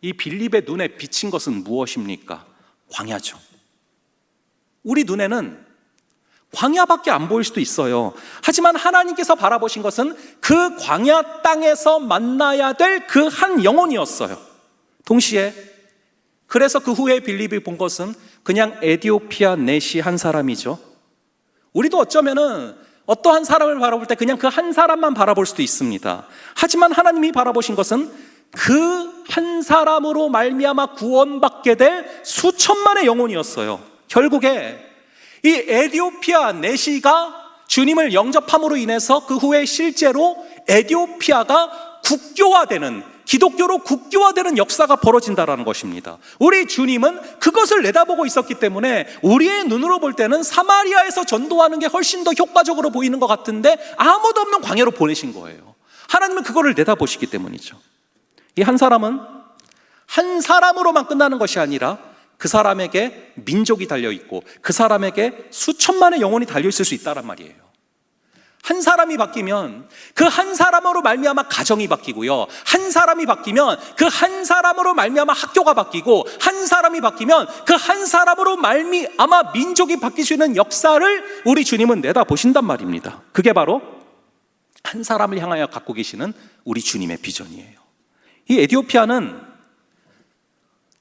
이 빌립의 눈에 비친 것은 무엇입니까? 광야죠. 우리 눈에는 광야밖에 안 보일 수도 있어요. 하지만 하나님께서 바라보신 것은 그 광야 땅에서 만나야 될 그 한 영혼이었어요. 동시에 그래서 그 후에 빌립이 본 것은 그냥 에디오피아 내시 한 사람이죠. 우리도 어쩌면은 어떠한 사람을 바라볼 때 그냥 그 한 사람만 바라볼 수도 있습니다. 하지만 하나님이 바라보신 것은 그 한 사람으로 말미암아 구원받게 될 수천만의 영혼이었어요. 결국에 이 에디오피아 내시가 주님을 영접함으로 인해서 그 후에 실제로 에디오피아가 국교화되는, 기독교로 국교화되는 역사가 벌어진다는 것입니다. 우리 주님은 그것을 내다보고 있었기 때문에 우리의 눈으로 볼 때는 사마리아에서 전도하는 게 훨씬 더 효과적으로 보이는 것 같은데 아무도 없는 광야로 보내신 거예요. 하나님은 그거를 내다보시기 때문이죠. 이 한 사람은 한 사람으로만 끝나는 것이 아니라 그 사람에게 민족이 달려있고 그 사람에게 수천만의 영혼이 달려있을 수 있다란 말이에요. 한 사람이 바뀌면 그 한 사람으로 말미암아 가정이 바뀌고요, 한 사람이 바뀌면 그 한 사람으로 말미암아 학교가 바뀌고, 한 사람이 바뀌면 그 한 사람으로 말미암아 민족이 바뀔 수 있는 역사를 우리 주님은 내다보신단 말입니다. 그게 바로 한 사람을 향하여 갖고 계시는 우리 주님의 비전이에요. 이 에디오피아는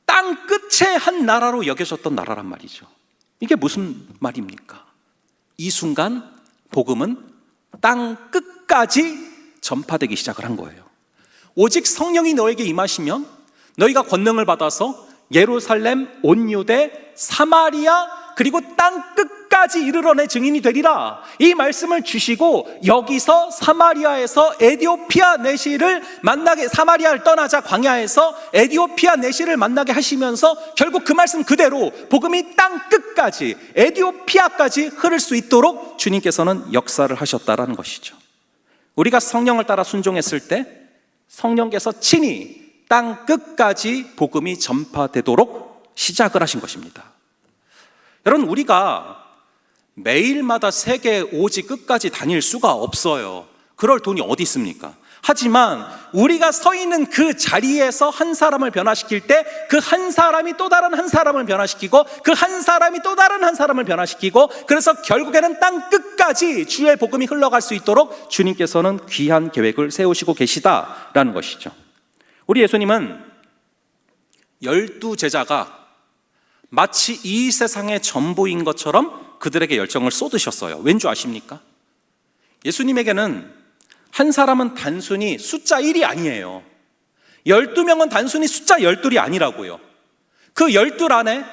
땅 끝의 한 나라로 여겨졌던 나라란 말이죠. 이게 무슨 말입니까? 이 순간 복음은 땅 끝까지 전파되기 시작을 한 거예요. 오직 성령이 너에게 임하시면 너희가 권능을 받아서 예루살렘, 온 유대, 사마리아, 그리고 땅 끝까지 이르러 내 증인이 되리라, 이 말씀을 주시고 여기서 사마리아에서 에디오피아 내시를 만나게, 사마리아를 떠나자 광야에서 에디오피아 내시를 만나게 하시면서 결국 그 말씀 그대로 복음이 땅 끝까지, 에디오피아까지 흐를 수 있도록 주님께서는 역사를 하셨다라는 것이죠. 우리가 성령을 따라 순종했을 때 성령께서 친히 땅 끝까지 복음이 전파되도록 시작을 하신 것입니다. 여러분, 우리가 매일마다 세계 오지 끝까지 다닐 수가 없어요. 그럴 돈이 어디 있습니까? 하지만 우리가 서 있는 그 자리에서 한 사람을 변화시킬 때 그 한 사람이 또 다른 한 사람을 변화시키고, 그 한 사람이 또 다른 한 사람을 변화시키고, 그래서 결국에는 땅 끝까지 주의 복음이 흘러갈 수 있도록 주님께서는 귀한 계획을 세우시고 계시다라는 것이죠. 우리 예수님은 12제자가 마치 이 세상의 전부인 것처럼 그들에게 열정을 쏟으셨어요. 왠 줄 아십니까? 예수님에게는 한 사람은 단순히 숫자 1이 아니에요. 12명은 단순히 숫자 12이 아니라고요. 그 12 안에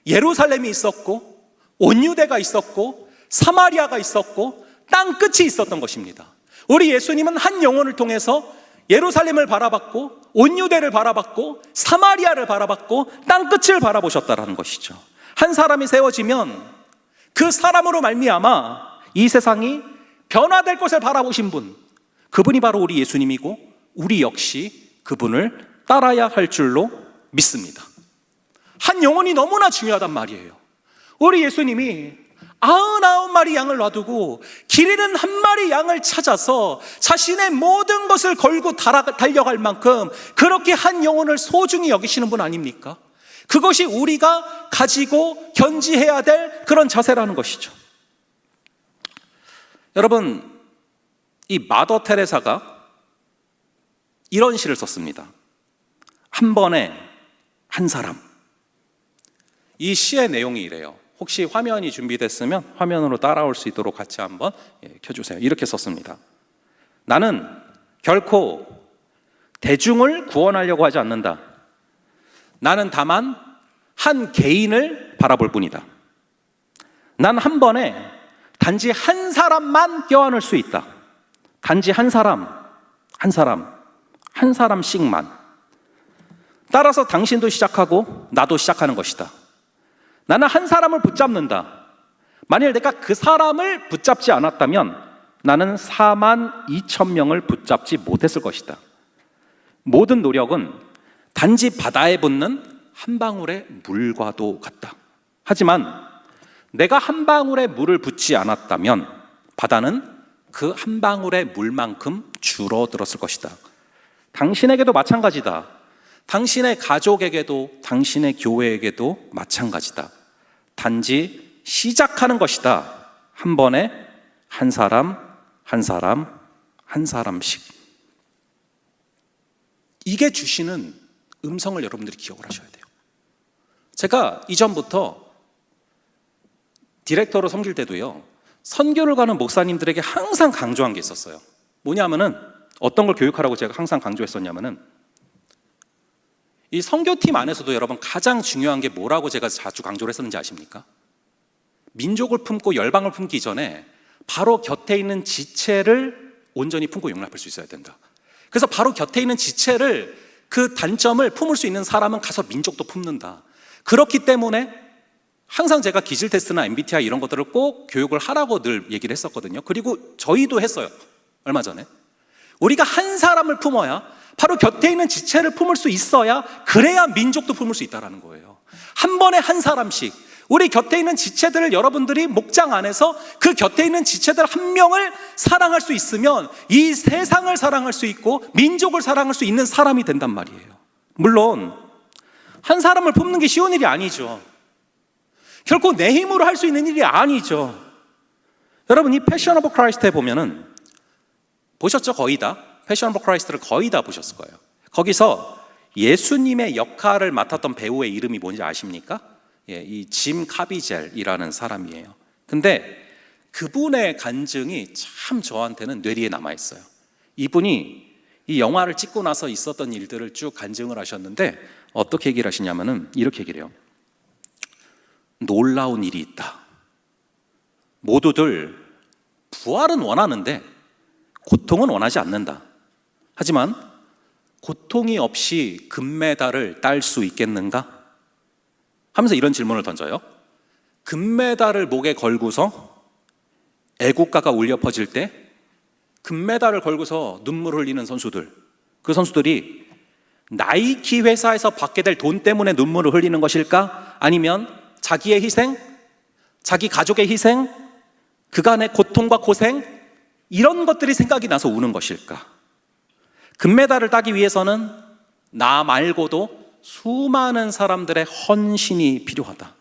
예루살렘이 있었고, 온 유대가 있었고, 사마리아가 있었고, 땅 끝이 있었던 것입니다. 우리 예수님은 한 영혼을 통해서 예루살렘을 바라봤고, 온 유대를 바라봤고, 사마리아를 바라봤고, 땅 끝을 바라보셨다라는 것이죠. 한 사람이 세워지면 그 사람으로 말미암아 이 세상이 변화될 것을 바라보신 분, 그분이 바로 우리 예수님이고 우리 역시 그분을 따라야 할 줄로 믿습니다. 한 영혼이 너무나 중요하단 말이에요. 우리 예수님이 99마리 양을 놔두고 길 잃은 한 마리 양을 찾아서 자신의 모든 것을 걸고 달려갈 만큼 그렇게 한 영혼을 소중히 여기시는 분 아닙니까? 그것이 우리가 가지고 견지해야 될 그런 자세라는 것이죠. 여러분, 이 마더 테레사가 이런 시를 썼습니다. 한 번에 한 사람. 이 시의 내용이 이래요. 혹시 화면이 준비됐으면 화면으로 따라올 수 있도록 같이 한번 켜주세요. 이렇게 썼습니다. 나는 결코 대중을 구원하려고 하지 않는다. 나는 다만 한 개인을 바라볼 뿐이다. 난 한 번에 단지 한 사람만 껴안을 수 있다. 단지 한 사람씩만. 따라서 당신도 시작하고 나도 시작하는 것이다. 나는 한 사람을 붙잡는다. 만일 내가 그 사람을 붙잡지 않았다면 나는 42,000명을 붙잡지 못했을 것이다. 모든 노력은 단지 바다에 붙는 한 방울의 물과도 같다. 하지만 내가 한 방울의 물을 붓지 않았다면 바다는 그 한 방울의 물만큼 줄어들었을 것이다. 당신에게도 마찬가지다. 당신의 가족에게도 당신의 교회에게도 마찬가지다. 단지 시작하는 것이다. 한 번에 한 사람, 한 사람, 한 사람씩. 이게 주시는 음성을 여러분들이 기억을 하셔야 돼요. 제가 이전부터 디렉터로 섬길 때도요, 선교를 가는 목사님들에게 항상 강조한 게 있었어요. 뭐냐면은, 어떤 걸 교육하라고 제가 항상 강조했었냐면은, 이 선교팀 안에서도 여러분 가장 중요한 게 뭐라고 제가 자주 강조를 했었는지 아십니까? 민족을 품고 열방을 품기 전에 바로 곁에 있는 지체를 온전히 품고 용납할 수 있어야 된다. 그래서 바로 곁에 있는 지체를, 그 단점을 품을 수 있는 사람은 가서 민족도 품는다. 그렇기 때문에 항상 제가 기질 테스트나 MBTI 이런 것들을 꼭 교육을 하라고 늘 얘기를 했었거든요. 그리고 저희도 했어요. 얼마 전에. 우리가 한 사람을 품어야, 바로 곁에 있는 지체를 품을 수 있어야, 그래야 민족도 품을 수 있다는 거예요. 한 번에 한 사람씩, 우리 곁에 있는 지체들을 여러분들이 목장 안에서 그 곁에 있는 지체들 한 명을 사랑할 수 있으면 이 세상을 사랑할 수 있고 민족을 사랑할 수 있는 사람이 된단 말이에요. 물론 한 사람을 품는 게 쉬운 일이 아니죠. 결코 내 힘으로 할 수 있는 일이 아니죠. 여러분, 이 패션 오브 크라이스트에 보면은, 보셨죠? 거의 다. 패션 오브 크라이스트를 거의 다 보셨을 거예요. 거기서 예수님의 역할을 맡았던 배우의 이름이 뭔지 아십니까? 예, 이 짐 카비젤이라는 사람이에요. 근데 그분의 간증이 참 저한테는 뇌리에 남아있어요. 이분이 이 영화를 찍고 나서 있었던 일들을 쭉 간증을 하셨는데, 어떻게 얘기를 하시냐면은 이렇게 얘기를 해요. 놀라운 일이 있다. 모두들 부활은 원하는데 고통은 원하지 않는다. 하지만 고통이 없이 금메달을 딸 수 있겠는가? 하면서 이런 질문을 던져요. 금메달을 목에 걸고서 애국가가 울려 퍼질 때 금메달을 걸고서 눈물 흘리는 선수들, 그 선수들이 나이키 회사에서 받게 될 돈 때문에 눈물을 흘리는 것일까? 아니면 자기의 희생, 자기 가족의 희생, 그간의 고통과 고생, 이런 것들이 생각이 나서 우는 것일까? 금메달을 따기 위해서는 나 말고도 수많은 사람들의 헌신이 필요하다.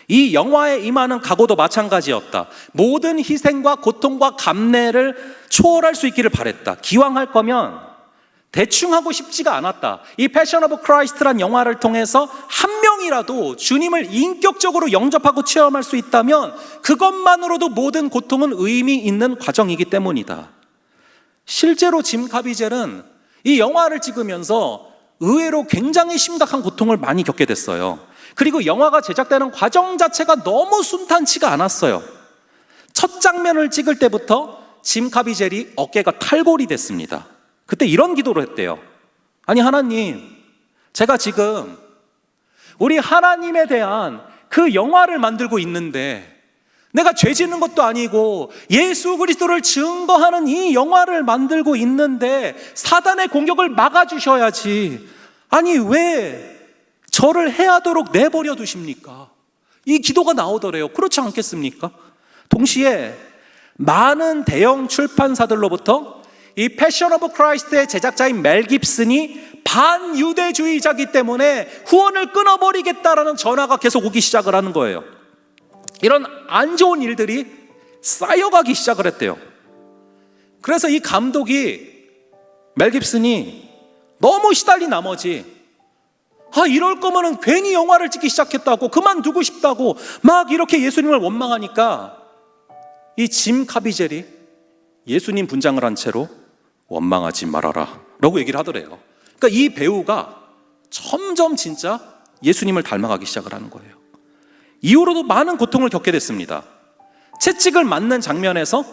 이 영화에 임하는 각오도 마찬가지였다. 모든 희생과 고통과 감내를 초월할 수 있기를 바랬다. 기왕 할 거면 대충 하고 싶지가 않았다. 이 패션 오브 크라이스트란 영화를 통해서 한 명이라도 주님을 인격적으로 영접하고 체험할 수 있다면 그것만으로도 모든 고통은 의미 있는 과정이기 때문이다. 실제로 짐 카비젤은 이 영화를 찍으면서 의외로 굉장히 심각한 고통을 많이 겪게 됐어요. 그리고 영화가 제작되는 과정 자체가 너무 순탄치가 않았어요. 첫 장면을 찍을 때부터 짐 카비젤이 어깨가 탈골이 됐습니다. 그때 이런 기도를 했대요. 아니 하나님, 제가 지금 우리 하나님에 대한 그 영화를 만들고 있는데 내가 죄 짓는 것도 아니고 예수 그리스도를 증거하는 이 영화를 만들고 있는데 사단의 공격을 막아주셔야지. 아니 왜 저를 해하도록 내버려 두십니까? 이 기도가 나오더래요. 그렇지 않겠습니까? 동시에 많은 대형 출판사들로부터 이 패션 오브 크라이스트의 제작자인 멜 깁슨이 반유대주의자이기 때문에 후원을 끊어버리겠다라는 전화가 계속 오기 시작을 하는 거예요. 이런 안 좋은 일들이 쌓여가기 시작을 했대요. 그래서 이 감독이, 멜 깁슨이 너무 시달린 나머지 이럴 거면은 괜히 영화를 찍기 시작했다고, 그만두고 싶다고 막 이렇게 예수님을 원망하니까 이 짐 카비젤이 예수님 분장을 한 채로 원망하지 말아라 라고 얘기를 하더래요. 그러니까 이 배우가 점점 진짜 예수님을 닮아가기 시작을 하는 거예요. 이후로도 많은 고통을 겪게 됐습니다. 채찍을 맞는 장면에서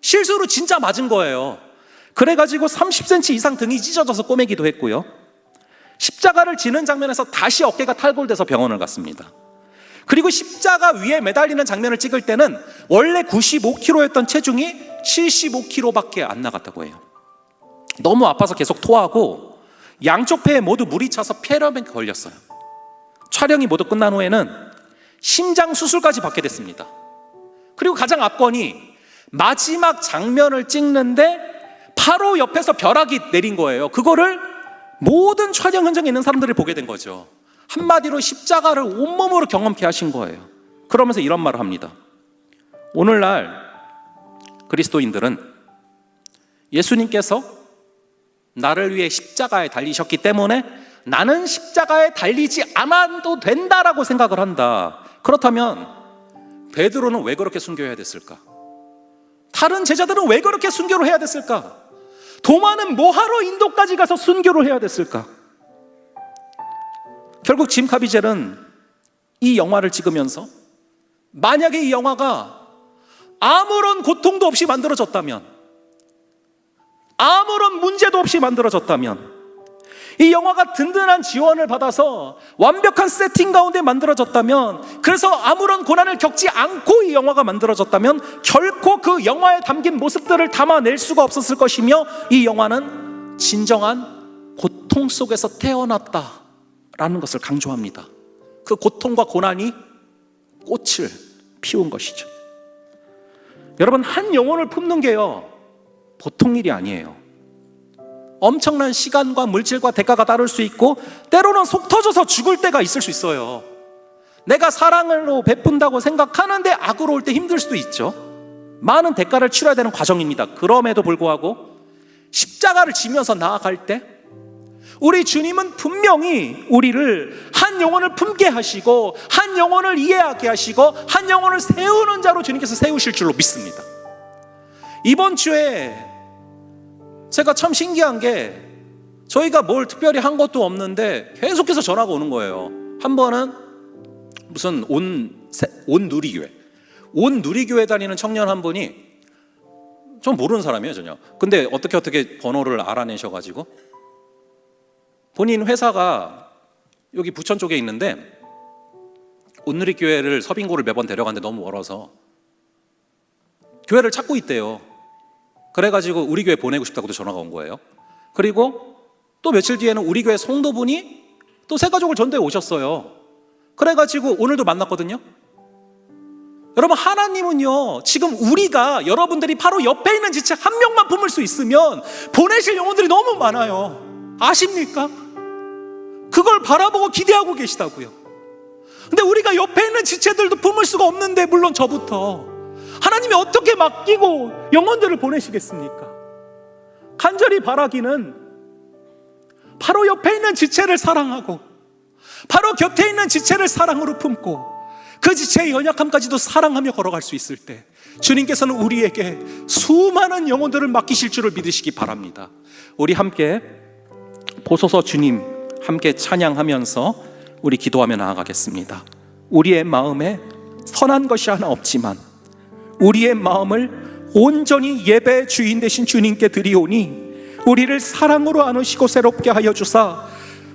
실수로 진짜 맞은 거예요. 그래가지고 30cm 이상 등이 찢어져서 꼬매기도 했고요. 십자가를 지는 장면에서 다시 어깨가 탈골돼서 병원을 갔습니다. 그리고 십자가 위에 매달리는 장면을 찍을 때는 원래 95kg였던 체중이 75kg밖에 안 나갔다고 해요. 너무 아파서 계속 토하고 양쪽 폐에 모두 물이 차서 폐렴에 걸렸어요. 촬영이 모두 끝난 후에는 심장 수술까지 받게 됐습니다. 그리고 가장 압권이 마지막 장면을 찍는데 바로 옆에서 벼락이 내린 거예요. 그거를 모든 촬영 현장에 있는 사람들이 보게 된 거죠. 한마디로 십자가를 온몸으로 경험케 하신 거예요. 그러면서 이런 말을 합니다. 오늘날 그리스도인들은 예수님께서 나를 위해 십자가에 달리셨기 때문에 나는 십자가에 달리지 않아도 된다라고 생각을 한다. 그렇다면 베드로는 왜 그렇게 순교해야 됐을까? 다른 제자들은 왜 그렇게 순교를 해야 됐을까? 도마는 뭐하러 인도까지 가서 순교를 해야 됐을까? 결국 짐 카비젤은 이 영화를 찍으면서 만약에 이 영화가 아무런 고통도 없이 만들어졌다면, 아무런 문제도 없이 만들어졌다면, 이 영화가 든든한 지원을 받아서 완벽한 세팅 가운데 만들어졌다면, 그래서 아무런 고난을 겪지 않고 이 영화가 만들어졌다면 결코 그 영화에 담긴 모습들을 담아낼 수가 없었을 것이며, 이 영화는 진정한 고통 속에서 태어났다라는 것을 강조합니다. 그 고통과 고난이 꽃을 피운 것이죠. 여러분, 한 영혼을 품는 게요 보통 일이 아니에요. 엄청난 시간과 물질과 대가가 따를 수 있고, 때로는 속 터져서 죽을 때가 있을 수 있어요. 내가 사랑으로 베푼다고 생각하는데 악으로 올 때 힘들 수도 있죠. 많은 대가를 치러야 되는 과정입니다. 그럼에도 불구하고 십자가를 지면서 나아갈 때 우리 주님은 분명히 우리를 한 영혼을 품게 하시고, 한 영혼을 이해하게 하시고, 한 영혼을 세우는 자로 주님께서 세우실 줄로 믿습니다. 이번 주에 제가 참 신기한 게, 저희가 뭘 특별히 한 것도 없는데 계속해서 전화가 오는 거예요. 한 번은 무슨 온 누리교회 다니는 청년 한 분이, 전 모르는 사람이에요 전혀. 근데 어떻게 번호를 알아내셔가지고, 본인 회사가 여기 부천 쪽에 있는데 온누리교회를 서빙고를 매번 데려가는데 너무 멀어서 교회를 찾고 있대요. 그래가지고 우리 교회 보내고 싶다고도 전화가 온 거예요. 그리고 또 며칠 뒤에는 우리 교회 성도분이 또 새 가족을 전도해 오셨어요. 그래가지고 오늘도 만났거든요. 여러분, 하나님은요 지금 우리가, 여러분들이 바로 옆에 있는 지체 한 명만 품을 수 있으면 보내실 영혼들이 너무 많아요. 아십니까? 그걸 바라보고 기대하고 계시다고요. 근데 우리가 옆에 있는 지체들도 품을 수가 없는데, 물론 저부터 하나님이 어떻게 맡기고 영혼들을 보내시겠습니까? 간절히 바라기는 바로 옆에 있는 지체를 사랑하고, 바로 곁에 있는 지체를 사랑으로 품고, 그 지체의 연약함까지도 사랑하며 걸어갈 수 있을 때 주님께서는 우리에게 수많은 영혼들을 맡기실 줄을 믿으시기 바랍니다. 우리 함께 보소서 주님 함께 찬양하면서 우리 기도하며 나아가겠습니다. 우리의 마음에 선한 것이 하나 없지만 우리의 마음을 온전히 예배의 주인 되신 주님께 드리오니, 우리를 사랑으로 안으시고 새롭게 하여 주사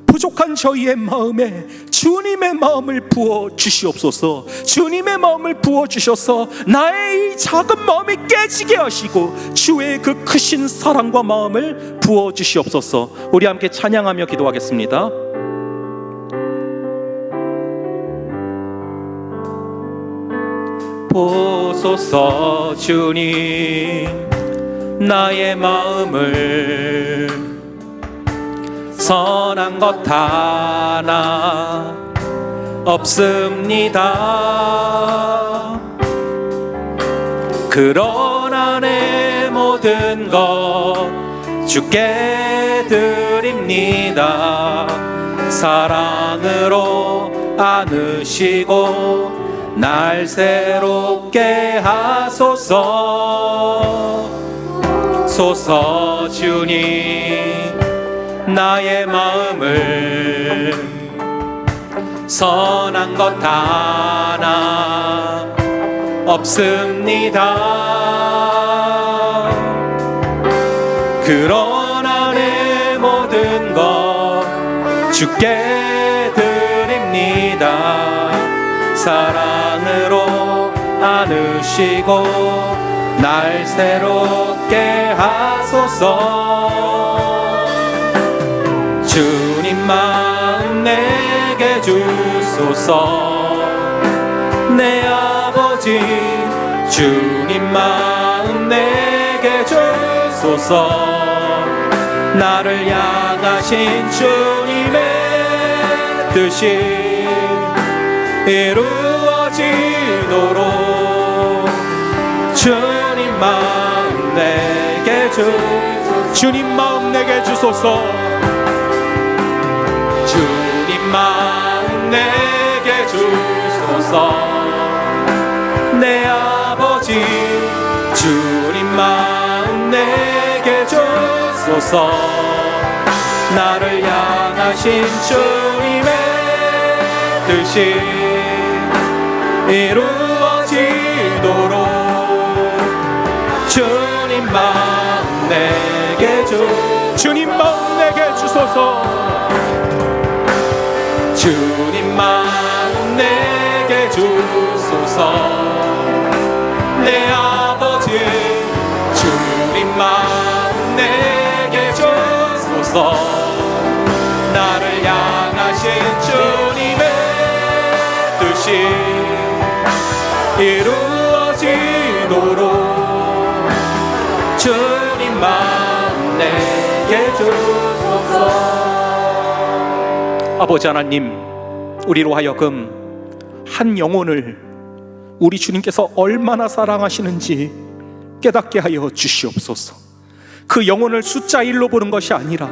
부족한 저희의 마음에 주님의 마음을 부어 주시옵소서. 주님의 마음을 부어 주셔서 나의 이 작은 마음이 깨지게 하시고 주의 그 크신 사랑과 마음을 부어 주시옵소서. 우리 함께 찬양하며 기도하겠습니다. 보소서 주님, 나의 마음을 선한 것 하나 없습니다. 그러나 내 모든 것 주께 드립니다. 사랑으로 안으시고 날 새롭게 하소서. 소서 주님, 나의 마음을 선한 것 하나 없습니다. 그러나 내 모든 것 주께 드립니다. 사랑으로 안으시고 날 새롭게 하소서. 주님 마음 내게 주소서. 내 아버지 주님 마음 내게 주소서. 나를 향하신 주님의 뜻이 이루어지도록 주님 마음 내게 주님 마음 내게 주소서. 주님 마음 내게 주소서. 내 아버지 주님 마음 내게 주소서. 나를 향하신 주님의 뜻이 이루어지도록 주님 마음 내게 주님 마음 내게 주소서. 주님 마음 내게 주소서. 내 아버지 주님 마음 내게 주소서. 나를 향하신 주님의 뜻이 이루어지도록 주님 마음 내게 주소서. 아버지 하나님, 우리로 하여금 한 영혼을 우리 주님께서 얼마나 사랑하시는지 깨닫게 하여 주시옵소서. 그 영혼을 숫자 1로 보는 것이 아니라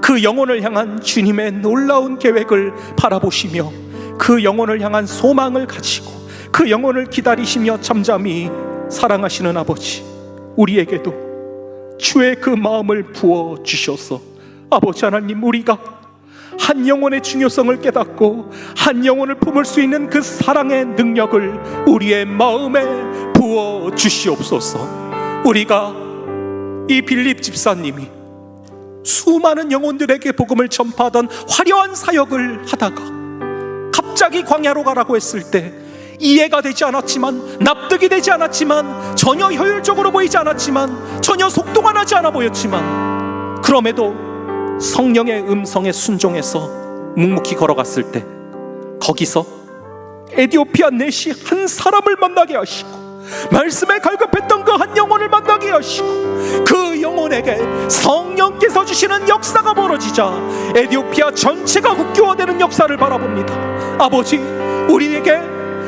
그 영혼을 향한 주님의 놀라운 계획을 바라보시며 그 영혼을 향한 소망을 가지고 그 영혼을 기다리시며 잠잠히 사랑하시는 아버지, 우리에게도 주의 그 마음을 부어 주셔서 아버지 하나님, 우리가 한 영혼의 중요성을 깨닫고 한 영혼을 품을 수 있는 그 사랑의 능력을 우리의 마음에 부어 주시옵소서. 우리가 이 빌립 집사님이 수많은 영혼들에게 복음을 전파하던 화려한 사역을 하다가 갑자기 광야로 가라고 했을 때 이해가 되지 않았지만, 납득이 되지 않았지만, 전혀 효율적으로 보이지 않았지만, 전혀 속도가 나지 않아 보였지만, 그럼에도 성령의 음성에 순종해서 묵묵히 걸어갔을 때 거기서 에티오피아 내시 한 사람을 만나게 하시고 말씀에 갈급했던 그 한 영혼을 만나게 하시고 그 영혼에게 성령께서 주시는 역사가 벌어지자 에티오피아 전체가 국교화되는 역사를 바라봅니다. 아버지, 우리에게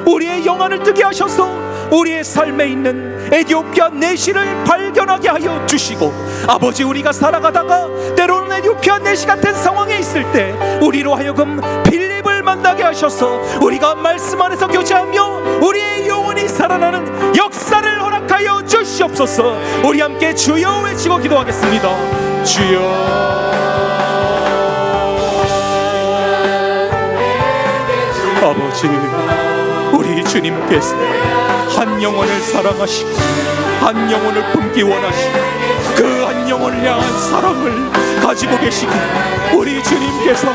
우리의 영안을 뜨게 하셔서 우리의 삶에 있는 에티오피아 내시를 발견하게 하여 주시고, 아버지, 우리가 살아가다가 때로는 에티오피아 내시 같은 상황에 있을 때 우리로 하여금 빌립을 만나게 하셔서 우리가 말씀 안에서 교제하며 우리의 영혼이 살아나는 역사를 허락하여 주시옵소서. 우리 함께 주여 외치고 기도하겠습니다. 주여. 아버지, 우리 주님께서 한 영혼을 사랑하시고 한 영혼을 품기 원하시고 그 한 영혼을 향한 사랑을 가지고 계시고, 우리 주님께서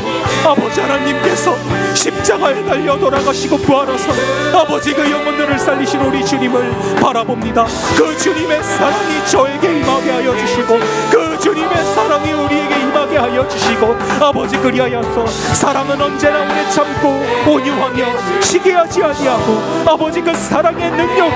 아버지 하나님께서 십자가에 달려 돌아가시고 부활하사 아버지 그 영혼들을 살리신 우리 주님을 바라봅니다. 그 주님의 사랑이 저에게 임하게 하여 주시고 그 주님의 사랑이 우리에게 임하게 하여 주시고, 아버지, 그리하여서 사랑은 언제나 오래 참고 온유하며 시기하지 아니하고 아버지 그 사랑의 능력이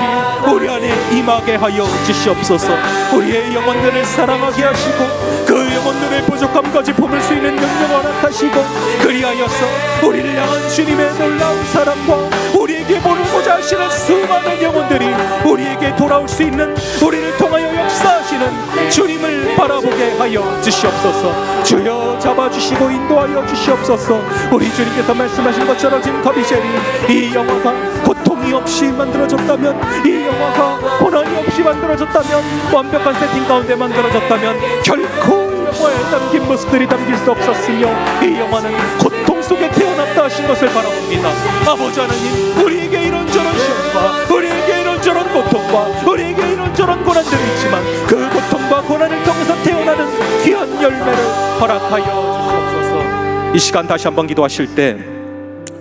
우리 안에 임하게 하여 주시옵소서. 우리의 영혼들을 사랑하게 하시고 그 영혼들의 부족함까지 품을 수 있는 능력을 허락하시고, 그리하여서 우리를 향한 주님의 놀라운 사랑과 우리에게 보는고자 하시는 수많은 영혼들이 우리에게 돌아올 수 있는, 우리를 통하여 역사하시는 주님을 바라보게 하여 주시옵소서. 주여, 잡아주시고 인도하여 주시옵소서. 우리 주님께서 말씀하신 것처럼 지금 더비젤이 이 영화가 고통이 없이 만들어졌다면, 이 영화가 고난이 없이 만들어졌다면, 완벽한 세팅 가운데 만들어졌다면 결코 영화에 담긴 모습들이 담길 수 없었으며 이 영화는 고통 속에 태어났다 하신 것을 바라봅니다. 아버지 하나님, 우리에게 이런저런 시험과 우리에게 이런저런 고통과 우리에게 이런저런 고난들이 있지만 그 고통과 고난을 통해서 태어나는 귀한 열매를 허락하여 주시옵소서. 이 시간 다시 한번 기도하실 때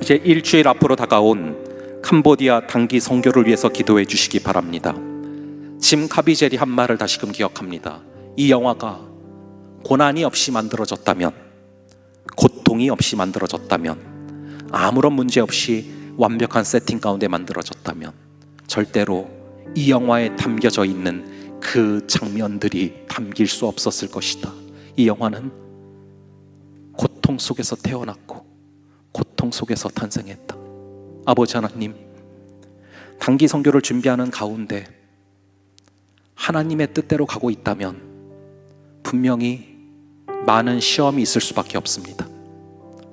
이제 일주일 앞으로 다가온 캄보디아 단기 선교를 위해서 기도해 주시기 바랍니다. 짐 카비젤이 한 말을 다시금 기억합니다. 이 영화가 고난이 없이 만들어졌다면, 고통이 없이 만들어졌다면, 아무런 문제 없이 완벽한 세팅 가운데 만들어졌다면 절대로 이 영화에 담겨져 있는 그 장면들이 담길 수 없었을 것이다. 이 영화는 고통 속에서 태어났고 고통 속에서 탄생했다. 아버지 하나님, 단기 선교를 준비하는 가운데 하나님의 뜻대로 가고 있다면 분명히 많은 시험이 있을 수밖에 없습니다.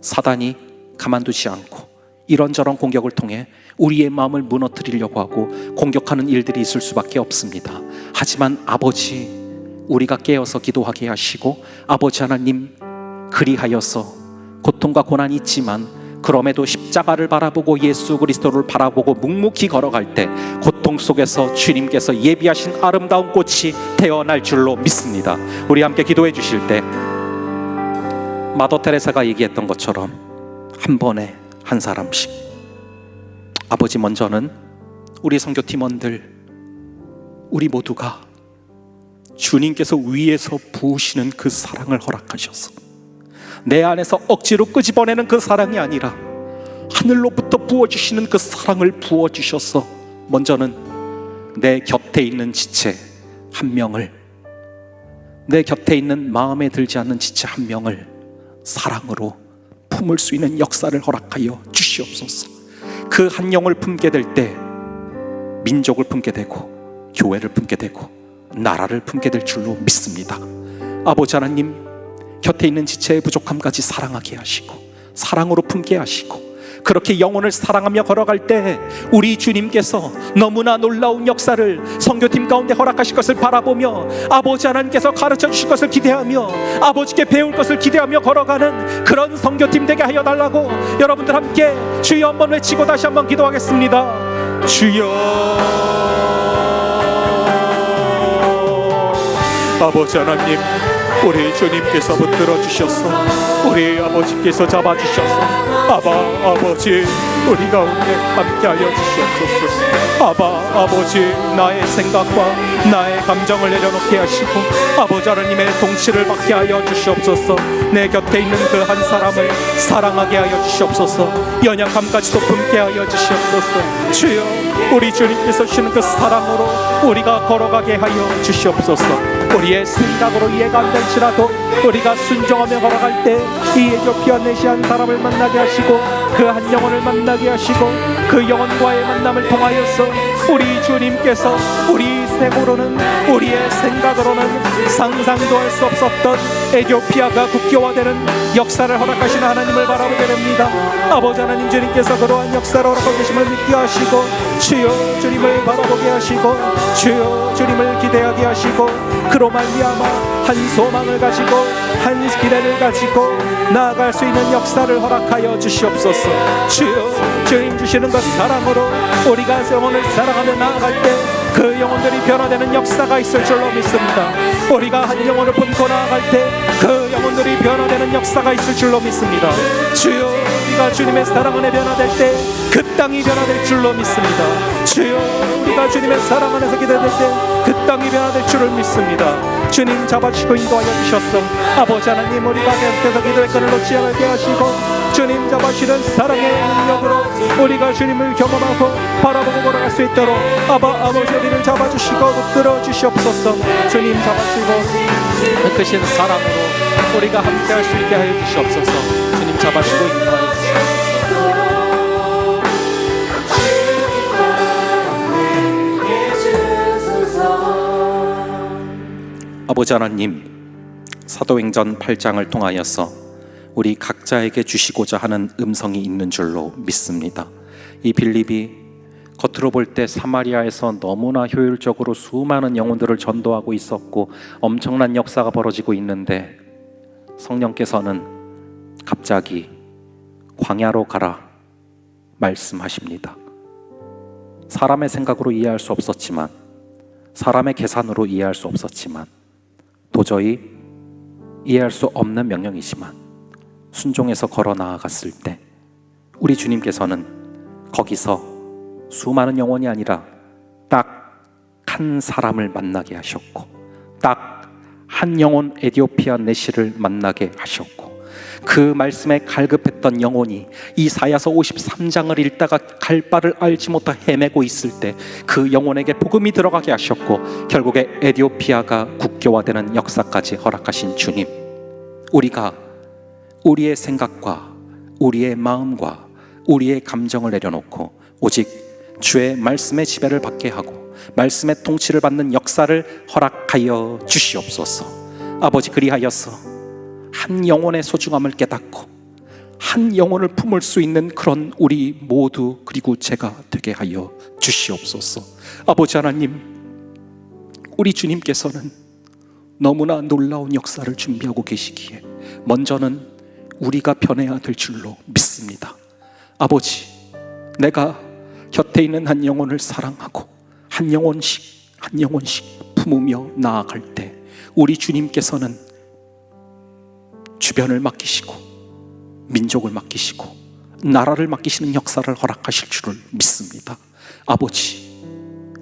사단이 가만두지 않고 이런저런 공격을 통해 우리의 마음을 무너뜨리려고 하고 공격하는 일들이 있을 수밖에 없습니다. 하지만 아버지, 우리가 깨어서 기도하게 하시고, 아버지 하나님, 그리하여서 고통과 고난이 있지만 그럼에도 십자가를 바라보고 예수 그리스도를 바라보고 묵묵히 걸어갈 때 고통 속에서 주님께서 예비하신 아름다운 꽃이 태어날 줄로 믿습니다. 우리 함께 기도해 주실 때 마더 테레사가 얘기했던 것처럼 한 번에 한 사람씩, 아버지, 먼저는 우리 선교팀원들, 우리 모두가 주님께서 위에서 부으시는 그 사랑을 허락하셔서 내 안에서 억지로 끄집어내는 그 사랑이 아니라 하늘로부터 부어주시는 그 사랑을 부어주셔서 먼저는 내 곁에 있는 지체 한 명을, 내 곁에 있는 마음에 들지 않는 지체 한 명을 사랑으로 품을 수 있는 역사를 허락하여 주시옵소서. 그 한 영을 품게 될 때 민족을 품게 되고 교회를 품게 되고 나라를 품게 될 줄로 믿습니다. 아버지 하나님, 곁에 있는 지체의 부족함까지 사랑하게 하시고 사랑으로 품게 하시고, 그렇게 영혼을 사랑하며 걸어갈 때 우리 주님께서 너무나 놀라운 역사를 선교팀 가운데 허락하실 것을 바라보며, 아버지 하나님께서 가르쳐 주실 것을 기대하며 아버지께 배울 것을 기대하며 걸어가는 그런 선교팀 되게 하여 달라고 여러분들 함께 주여 한번 외치고 다시 한번 기도하겠습니다. 주여. 아버지 하나님, 우리 주님께서 붙들어 주셔서 우리 아버지께서 잡아주셔서 아버지, 우리 가운데 함께하여 주시옵소서. 아버지, 나의 생각과 나의 감정을 내려놓게 하시고 아버지 하나님의 통치를 받게 하여 주시옵소서. 내 곁에 있는 그 한 사람을 사랑하게 하여 주시옵소서. 연약함까지도 품게 하여 주시옵소서. 주여, 우리 주님께서 주시는 그 사랑으로 우리가 걸어가게 하여 주시옵소서. 우리의 생각으로 이해가 안 될지라도 우리가 순종하며 걸어갈 때 이 에티오피아 내시한 사람을 만나게 하시고 그 한 영혼을 만나게 하시고 그 영혼과의 만남을 통하여서 우리 주님께서 우리 생으로는, 우리의 생각으로는 상상도 할 수 없었던 에티오피아가 국교화되는 역사를 허락하시는 하나님을 바라보게 됩니다. 아버지 하나님, 주님께서 그러한 역사를 허락하고 계심을 믿게 하시고 주여 주님을 바라보게 하시고 주여 주님을 기대하게 하시고 그로 말미암아 한 소망을 가지고 한 기대를 가지고 나아갈 수 있는 역사를 허락하여 주시옵소서. 주여, 주님 주시는 것 사랑으로 우리가 영혼을 사랑하며 나아갈 때 그 영혼들이 변화되는 역사가 있을 줄로 믿습니다. 우리가 한 영혼을 품고 나아갈 때 그 영혼들이 변화되는 역사가 있을 줄로 믿습니다. 주여, 우리가 주님의 사랑 안에 변화될 때 그 땅이 변화될 줄로 믿습니다. 주여, 우리가 주님의 사랑 안에서 기대될 때 그 땅이 변화될 줄을 믿습니다. 주님 잡아주시고 인도하여 주셨소. 아버지 하나님, 우리가 계속해서 기도의 끈을 놓지 않게 하시고 주님 잡아주시는 사랑의 능력으로 우리가 주님을 경험하고 바라보고 걸어갈 수 있도록 아버지 우리를 잡아주시고 붙들어 주시옵소서. 주님 잡아주시고 크신 사랑으로 우리가 함께할 수 있게 하여 주시옵소서. 주님 잡아주시고 인도하여 주시옵소서. 아버지 하나님, 사도행전 8장을 통하여서 우리 각자에게 주시고자 하는 음성이 있는 줄로 믿습니다. 이 빌립이 겉으로 볼 때 사마리아에서 너무나 효율적으로 수많은 영혼들을 전도하고 있었고 엄청난 역사가 벌어지고 있는데 성령께서는 갑자기 광야로 가라 말씀하십니다. 사람의 생각으로 이해할 수 없었지만, 사람의 계산으로 이해할 수 없었지만, 도저히 이해할 수 없는 명령이지만 순종해서 걸어 나아갔을 때 우리 주님께서는 거기서 수많은 영혼이 아니라 딱 한 사람을 만나게 하셨고, 딱 한 영혼 에디오피아 내시를 만나게 하셨고, 그 말씀에 갈급했던 영혼이 이사야서 53장을 읽다가 갈 바를 알지 못하 헤매고 있을 때 그 영혼에게 복음이 들어가게 하셨고, 결국에 에디오피아가 국교화되는 역사까지 허락하신 주님, 우리가 우리의 생각과 우리의 마음과 우리의 감정을 내려놓고 오직 주의 말씀의 지배를 받게 하고 말씀의 통치를 받는 역사를 허락하여 주시옵소서. 아버지, 그리하여서 한 영혼의 소중함을 깨닫고 한 영혼을 품을 수 있는 그런 우리 모두, 그리고 제가 되게 하여 주시옵소서. 아버지 하나님, 우리 주님께서는 너무나 놀라운 역사를 준비하고 계시기에 먼저는 우리가 변해야 될 줄로 믿습니다. 아버지, 내가 곁에 있는 한 영혼을 사랑하고 한 영혼씩 품으며 나아갈 때 우리 주님께서는 주변을 맡기시고 민족을 맡기시고 나라를 맡기시는 역사를 허락하실 줄을 믿습니다. 아버지,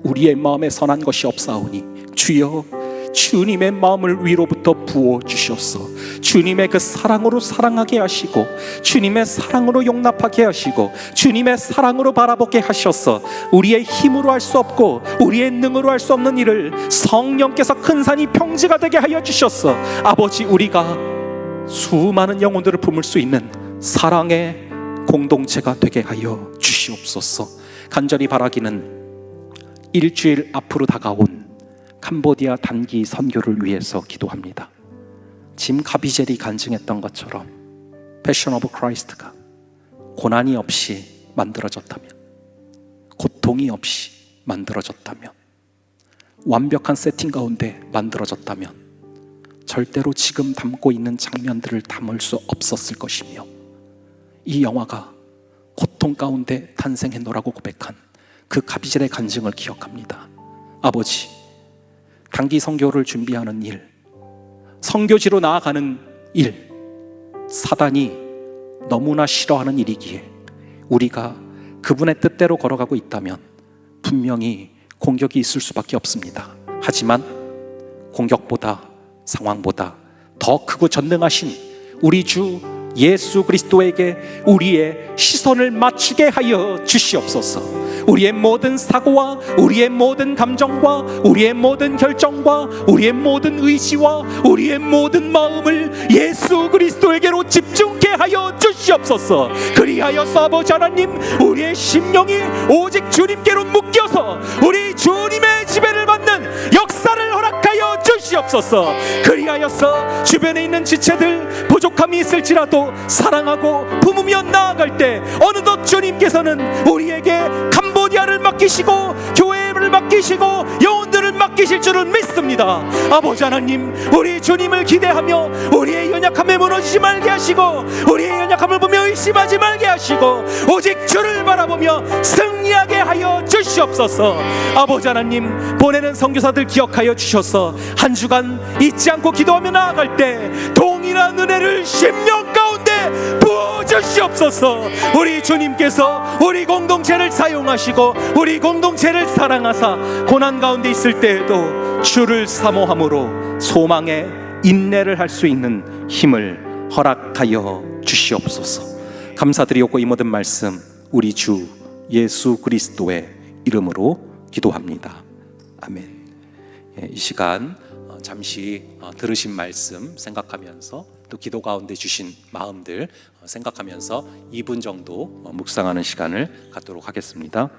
우리의 마음에 선한 것이 없사오니 주여 주님의 마음을 위로부터 부어주셔서 주님의 그 사랑으로 사랑하게 하시고 주님의 사랑으로 용납하게 하시고 주님의 사랑으로 바라보게 하셔서 우리의 힘으로 할 수 없고 우리의 능으로 할 수 없는 일을 성령께서 큰 산이 평지가 되게 하여 주셔서 아버지, 우리가 수많은 영혼들을 품을 수 있는 사랑의 공동체가 되게 하여 주시옵소서. 간절히 바라기는 일주일 앞으로 다가온 캄보디아 단기 선교를 위해서 기도합니다. 짐 가비젤이 간증했던 것처럼 패션 오브 크라이스트가 고난이 없이 만들어졌다면, 고통이 없이 만들어졌다면, 완벽한 세팅 가운데 만들어졌다면 절대로 지금 담고 있는 장면들을 담을 수 없었을 것이며, 이 영화가 고통 가운데 탄생했노라고 고백한 그 가비젤의 간증을 기억합니다. 아버지, 단기 선교를 준비하는 일, 선교지로 나아가는 일, 사단이 너무나 싫어하는 일이기에 우리가 그분의 뜻대로 걸어가고 있다면 분명히 공격이 있을 수밖에 없습니다. 하지만 공격보다, 상황보다 더 크고 전능하신 우리 주 예수 그리스도에게 우리의 시선을 맞추게 하여 주시옵소서. 우리의 모든 사고와 우리의 모든 감정과 우리의 모든 결정과 우리의 모든 의지와 우리의 모든 마음을 예수 그리스도에게로 집중케 하여 주시옵소서. 그리하여서 아버지 하나님, 우리의 심령이 오직 주님께로 묶여서 우리 주님의 지배를 받는 역사를 허락하여 주시옵소서. 그리하여서 주변에 있는 지체들 부족함이 있을지라도 사랑하고 품으며 나아갈 때 어느덧 주님께서는 우리에게 캄보디아를 맡기시고 교회를 맡기시고 영혼들을 맡기실 줄을 믿습니다. 아버지 하나님, 우리 주님을 기대하며 우리의 연약함에 무너지지 말게 하시고 우리의 연약함을 보며 의심하지 말게 하시고 오직 주를 바라보며 승리하게 하여 주시옵소서. 아버지 하나님, 보내는 선교사들 기억하여 주셔서 한 주간 잊지 않고 기도하며 나아갈 때 동일한 은혜를 심령 가운데 부어주시옵소서. 우리 주님께서 우리 공동체를 사용하시고 우리 공동체를 사랑하사 고난 가운데 있을 때에도 주를 사모함으로 소망의 인내를 할 수 있는 힘을 허락하여 주시옵소서. 감사드리옵고 이 모든 말씀 우리 주 예수 그리스도의 이름으로 기도합니다. 아멘. 이 시간 잠시 들으신 말씀 생각하면서 또 기도 가운데 주신 마음들 생각하면서 2분 정도 묵상하는 시간을 갖도록 하겠습니다.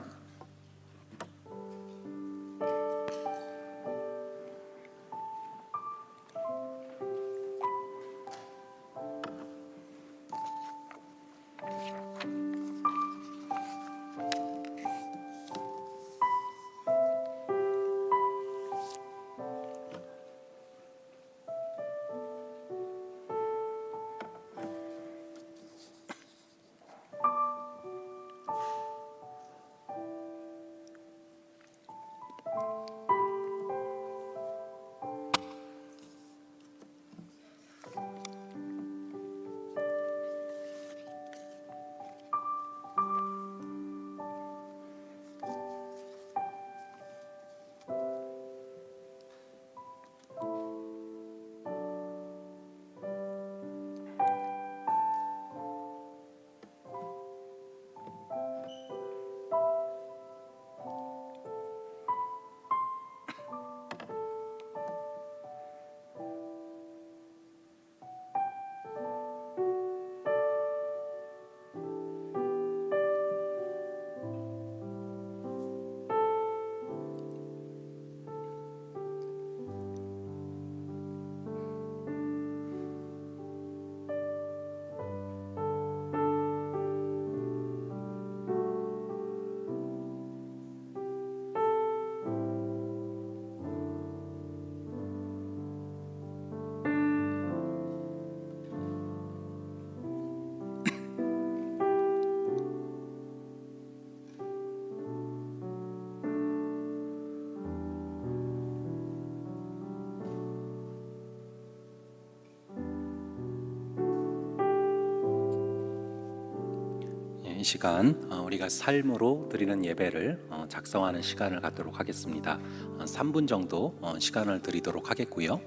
시간 우리가 삶으로 드리는 예배를 작성하는 시간을 갖도록 하겠습니다. 3분 정도 시간을 드리도록 하겠고요.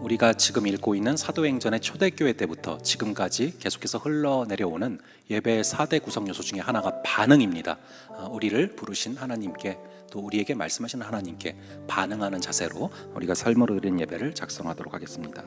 우리가 지금 읽고 있는 사도행전의 초대교회 때부터 지금까지 계속해서 흘러내려오는 예배의 4대 구성 요소 중에 하나가 반응입니다. 우리를 부르신 하나님께, 또 우리에게 말씀하시는 하나님께 반응하는 자세로 우리가 삶으로 드리는 예배를 작성하도록 하겠습니다.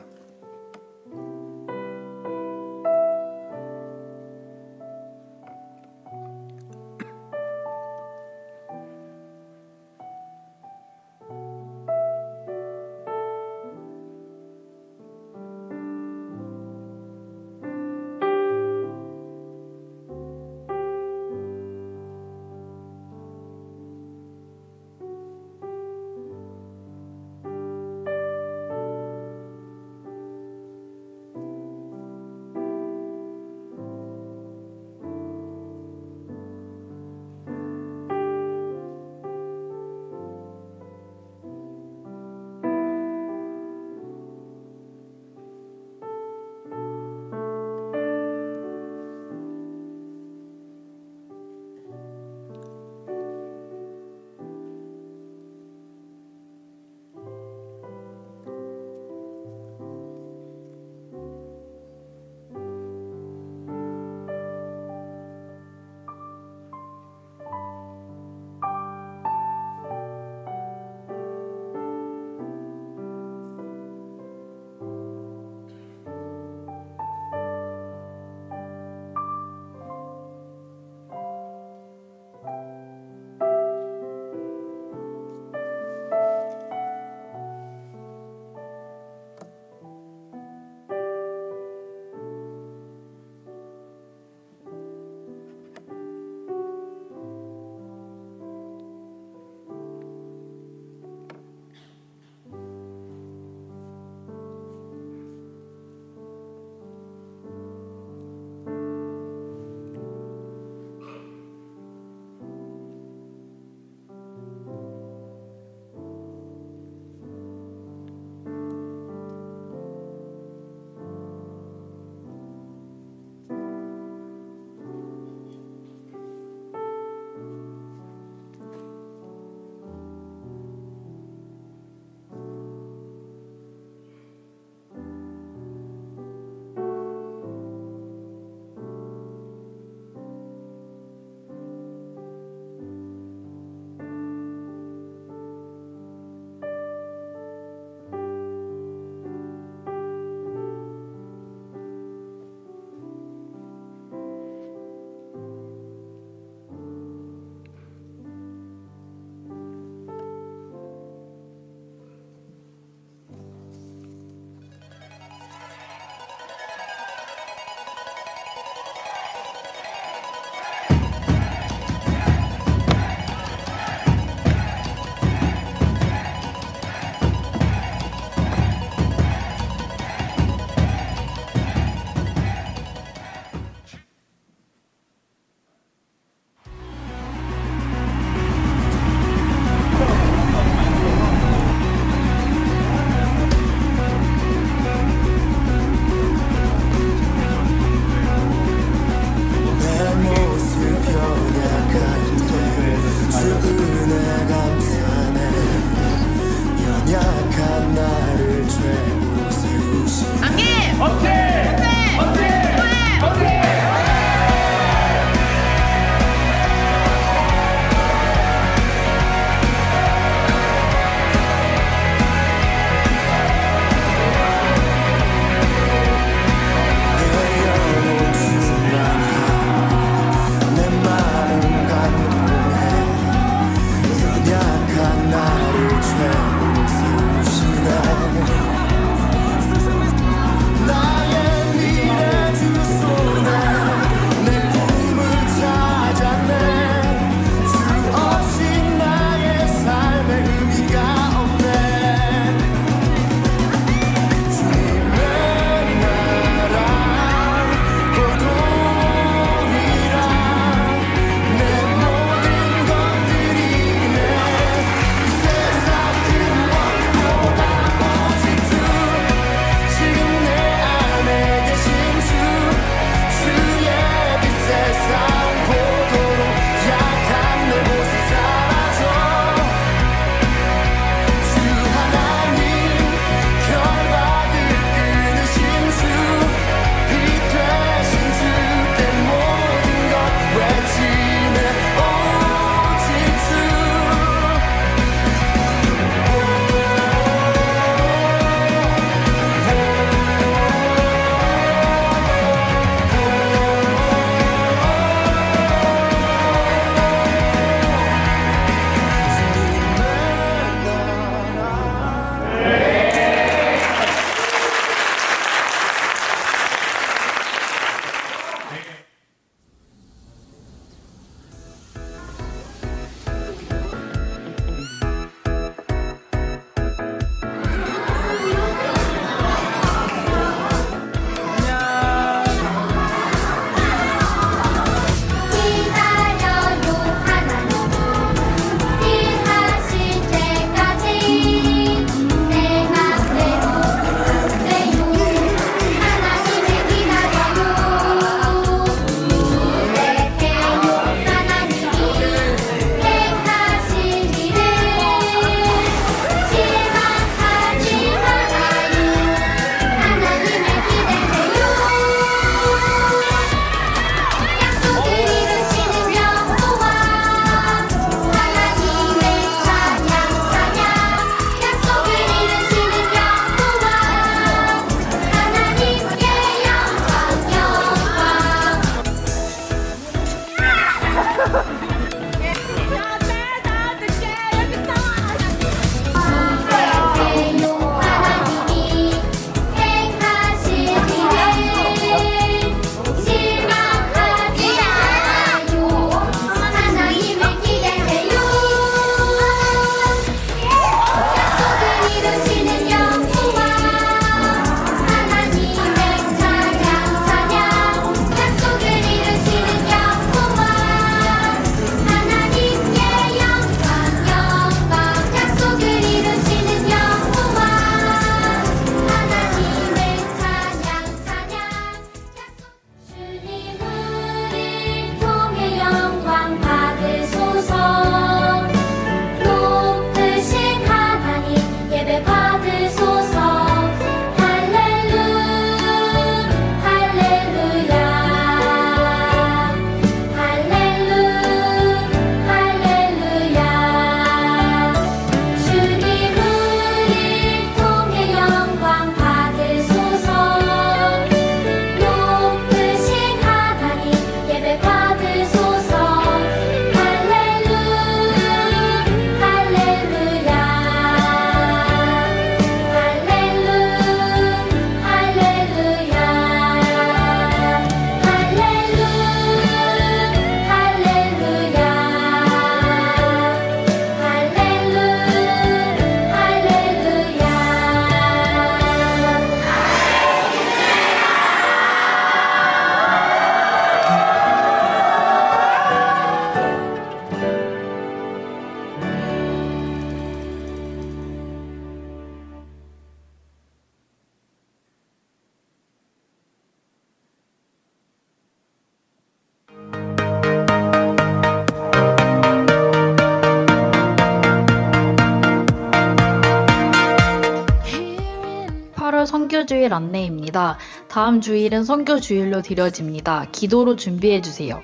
선교 주일 안내입니다. 다음 주일은 선교 주일로 드려집니다. 기도로 준비해 주세요.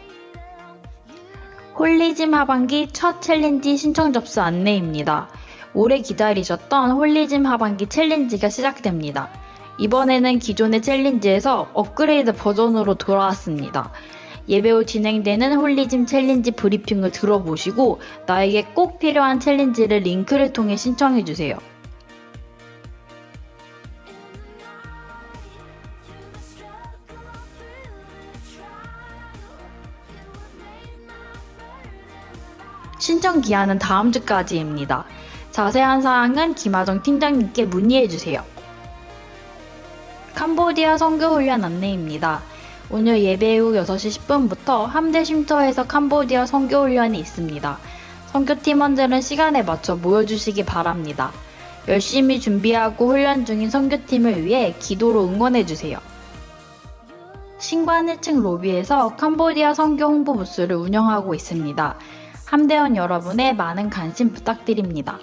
홀리짐 하반기 첫 챌린지 신청 접수 안내입니다. 오래 기다리셨던 홀리짐 하반기 챌린지가 시작됩니다. 이번에는 기존의 챌린지에서 업그레이드 버전으로 돌아왔습니다. 예배 후 진행되는 홀리짐 챌린지 브리핑을 들어보시고 나에게 꼭 필요한 챌린지를 링크를 통해 신청해주세요. 신청 기한은 다음 주까지입니다. 자세한 사항은 김하정 팀장님께 문의해주세요. 캄보디아 선교훈련 안내입니다. 오늘 예배 후 6시 10분부터 함대 쉼터에서 캄보디아 선교훈련이 있습니다. 선교팀원들은 시간에 맞춰 모여주시기 바랍니다. 열심히 준비하고 훈련 중인 선교팀을 위해 기도로 응원해주세요. 신관 1층 로비에서 캄보디아 선교 홍보 부스를 운영하고 있습니다. 함대원 여러분의 많은 관심 부탁드립니다.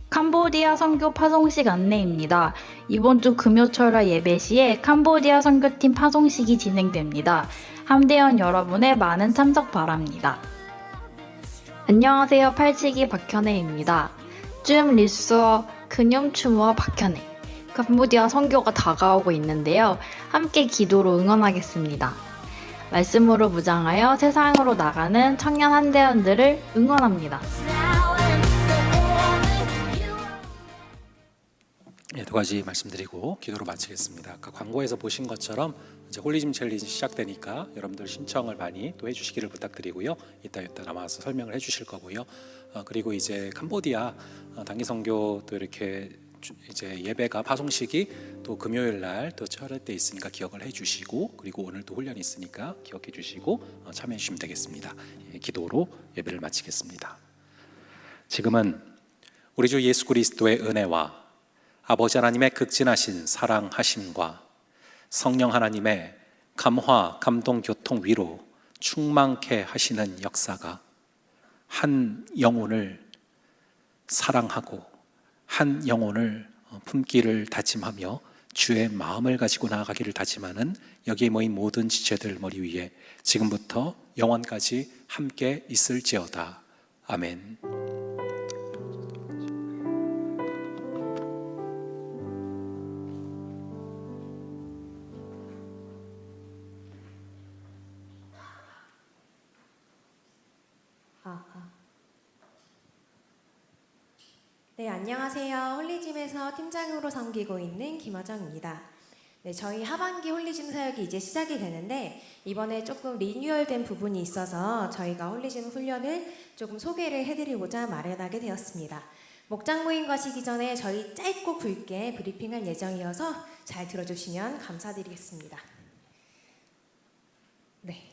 캄보디아 선교 파송식 안내입니다. 이번 주 금요철야 예배 시에 캄보디아 선교팀 파송식이 진행됩니다. 함대원 여러분의 많은 참석 바랍니다. 안녕하세요. 팔치기 박현애입니다. 쯤 리수어 근염추무어 박현애. 캄보디아 선교가 다가오고 있는데요. 함께 기도로 응원하겠습니다. 말씀으로 무장하여 세상으로 나가는 청년 함대원들을 응원합니다. 예, 두 가지 말씀드리고 기도로 마치겠습니다. 아까 광고에서 보신 것처럼 이제 홀리즘 챌린지 시작되니까 여러분들 신청을 많이 또 해주시기를 부탁드리고요. 이따 남아서 설명을 해주실 거고요. 그리고 이제 캄보디아 단기 선교 또 이렇게 이제 예배가 파송식이 또 금요일 날 또 철회 때 있으니까 기억을 해주시고, 그리고 오늘 또 훈련이 있으니까 기억해 주시고 참여해 주시면 되겠습니다. 예, 기도로 예배를 마치겠습니다. 지금은 우리 주 예수 그리스도의 은혜와 아버지 하나님의 극진하신 사랑하심과 성령 하나님의 감화, 감동, 교통, 위로 충만케 하시는 역사가 한 영혼을 사랑하고 한 영혼을 품기를 다짐하며 주의 마음을 가지고 나아가기를 다짐하는 여기에 모인 모든 지체들 머리 위에 지금부터 영원까지 함께 있을지어다. 아멘. 네, 안녕하세요. 홀리짐에서 팀장으로 섬기고 있는 김하정입니다. 네, 저희 하반기 홀리짐 사역이 이제 시작이 되는데 이번에 조금 리뉴얼된 부분이 있어서 저희가 홀리짐 훈련을 조금 소개를 해드리고자 마련하게 되었습니다. 목장 모임 가시기 전에 저희 짧고 굵게 브리핑할 예정이어서 잘 들어주시면 감사드리겠습니다. 네.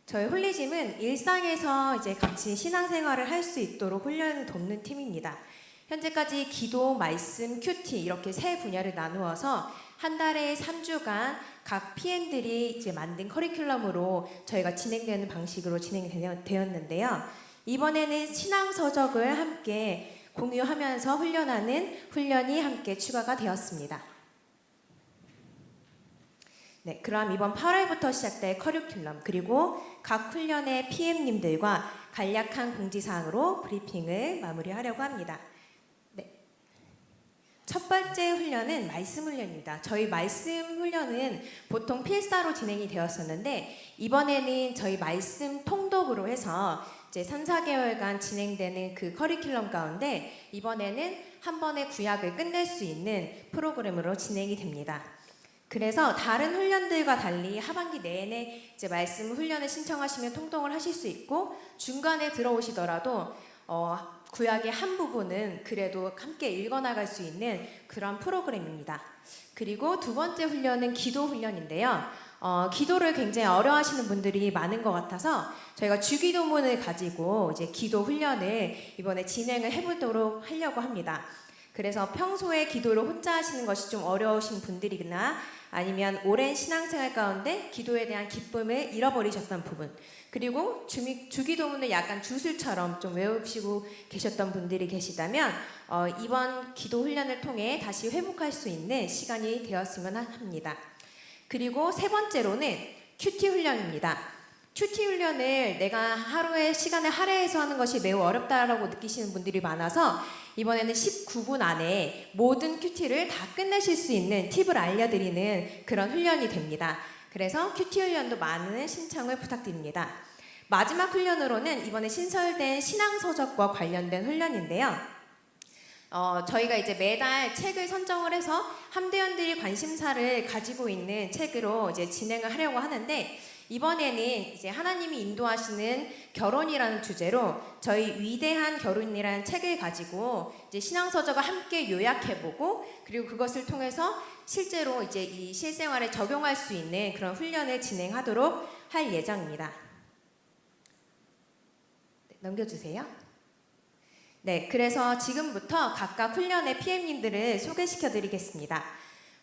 저희 홀리짐은 일상에서 이제 같이 신앙생활을 할 수 있도록 훈련을 돕는 팀입니다. 현재까지 기도, 말씀, 큐티 이렇게 세 분야를 나누어서 한 달에 3주간 각 PM들이 이제 만든 커리큘럼으로 저희가 진행되는 방식으로 진행되었는데요. 이번에는 신앙서적을 함께 공유하면서 훈련하는 훈련이 함께 추가가 되었습니다. 네, 그럼 이번 8월부터 시작될 커리큘럼 그리고 각 훈련의 PM님들과 간략한 공지사항으로 브리핑을 마무리하려고 합니다. 첫 번째 훈련은 말씀 훈련입니다. 저희 말씀 훈련은 보통 필사로 진행이 되었었는데 이번에는 저희 말씀 통독으로 해서 이제 3, 4개월간 진행되는 그 커리큘럼 가운데 이번에는 한 번에 구약을 끝낼 수 있는 프로그램으로 진행이 됩니다. 그래서 다른 훈련들과 달리 하반기 내내 이제 말씀 훈련을 신청하시면 통독을 하실 수 있고 중간에 들어오시더라도 구약의 한 부분은 그래도 함께 읽어나갈 수 있는 그런 프로그램입니다. 그리고 두 번째 훈련은 기도 훈련인데요. 기도를 굉장히 어려워하시는 분들이 많은 것 같아서 저희가 주기도문을 가지고 이제 기도 훈련을 이번에 진행을 해보도록 하려고 합니다. 그래서 평소에 기도를 혼자 하시는 것이 좀 어려우신 분들이나 아니면 오랜 신앙생활 가운데 기도에 대한 기쁨을 잃어버리셨던 부분, 그리고 주기도문을 약간 주술처럼 좀 외우시고 계셨던 분들이 계시다면 이번 기도 훈련을 통해 다시 회복할 수 있는 시간이 되었으면 합니다. 그리고 세 번째로는 큐티 훈련입니다. 큐티 훈련을 내가 하루에 시간을 할애해서 하는 것이 매우 어렵다라고 느끼시는 분들이 많아서 이번에는 19분 안에 모든 큐티를 다 끝내실 수 있는 팁을 알려드리는 그런 훈련이 됩니다. 그래서 큐티 훈련도 많은 신청을 부탁드립니다. 마지막 훈련으로는 이번에 신설된 신앙서적과 관련된 훈련인데요. 저희가 이제 매달 책을 선정을 해서 함대원들이 관심사를 가지고 있는 책으로 이제 진행을 하려고 하는데, 이번에는 이제 하나님이 인도하시는 결혼이라는 주제로 저희 위대한 결혼이라는 책을 가지고 이제 신앙서적을 함께 요약해보고, 그리고 그것을 통해서 실제로 이제 이 실생활에 적용할 수 있는 그런 훈련을 진행하도록 할 예정입니다. 네, 넘겨주세요. 네, 그래서 지금부터 각각 훈련의 PM님들을 소개시켜드리겠습니다.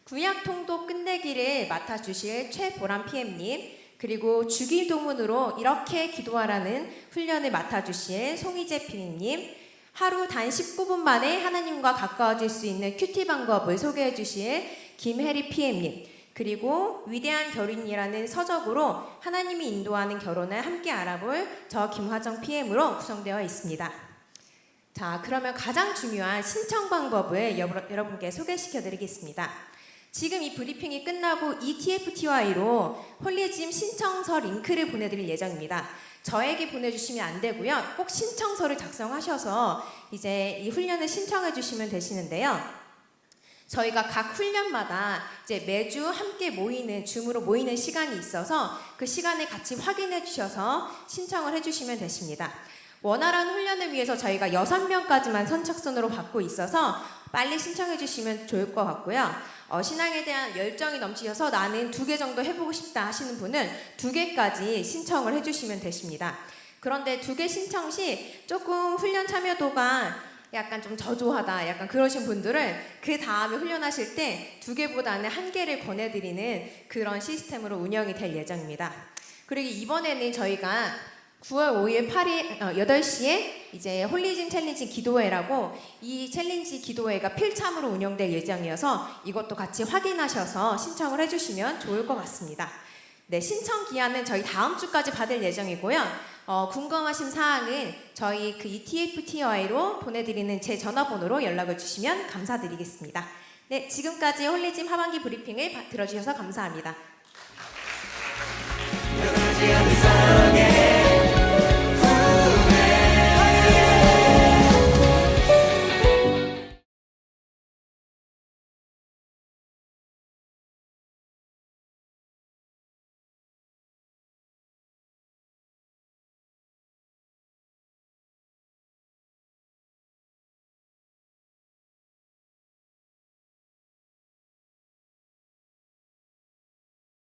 구약 통독 끝내기를 맡아주실 최보람 PM님, 그리고 주기도문으로 이렇게 기도하라는 훈련을 맡아주실 송희재 PM님, 하루 단 19분 만에 하나님과 가까워질 수 있는 큐티 방법을 소개해 주실 김혜리 PM님, 그리고 위대한 결혼이라는 서적으로 하나님이 인도하는 결혼을 함께 알아볼 저 김화정 PM으로 구성되어 있습니다. 자, 그러면 가장 중요한 신청 방법을 여러분께 소개시켜 드리겠습니다. 지금 이 브리핑이 끝나고 ETFTY로 홀리짐 신청서 링크를 보내드릴 예정입니다. 저에게 보내주시면 안 되고요. 꼭 신청서를 작성하셔서 이제 이 훈련을 신청해 주시면 되시는데요. 저희가 각 훈련마다 이제 매주 함께 모이는, 줌으로 모이는 시간이 있어서 그 시간을 같이 확인해 주셔서 신청을 해 주시면 되십니다. 원활한 훈련을 위해서 저희가 6명까지만 선착순으로 받고 있어서 빨리 신청해 주시면 좋을 것 같고요. 신앙에 대한 열정이 넘치셔서 나는 2개 정도 해보고 싶다 하시는 분은 2개까지 신청을 해주시면 되십니다. 그런데 2개 신청 시 조금 훈련 참여도가 약간 좀 저조하다, 약간 그러신 분들은 그 다음에 훈련하실 때 2개보다는 1개를 권해드리는 그런 시스템으로 운영이 될 예정입니다. 그리고 이번에는 저희가 9월 5일 8일 8시에 이제 홀리짐 챌린지 기도회라고, 이 챌린지 기도회가 필참으로 운영될 예정이어서 이것도 같이 확인하셔서 신청을 해주시면 좋을 것 같습니다. 네, 신청 기한은 저희 다음 주까지 받을 예정이고요. 궁금하신 사항은 저희 그 ETFTY로 보내드리는 제 전화번호로 연락을 주시면 감사드리겠습니다. 네, 지금까지 홀리짐 하반기 브리핑을 들어주셔서 감사합니다.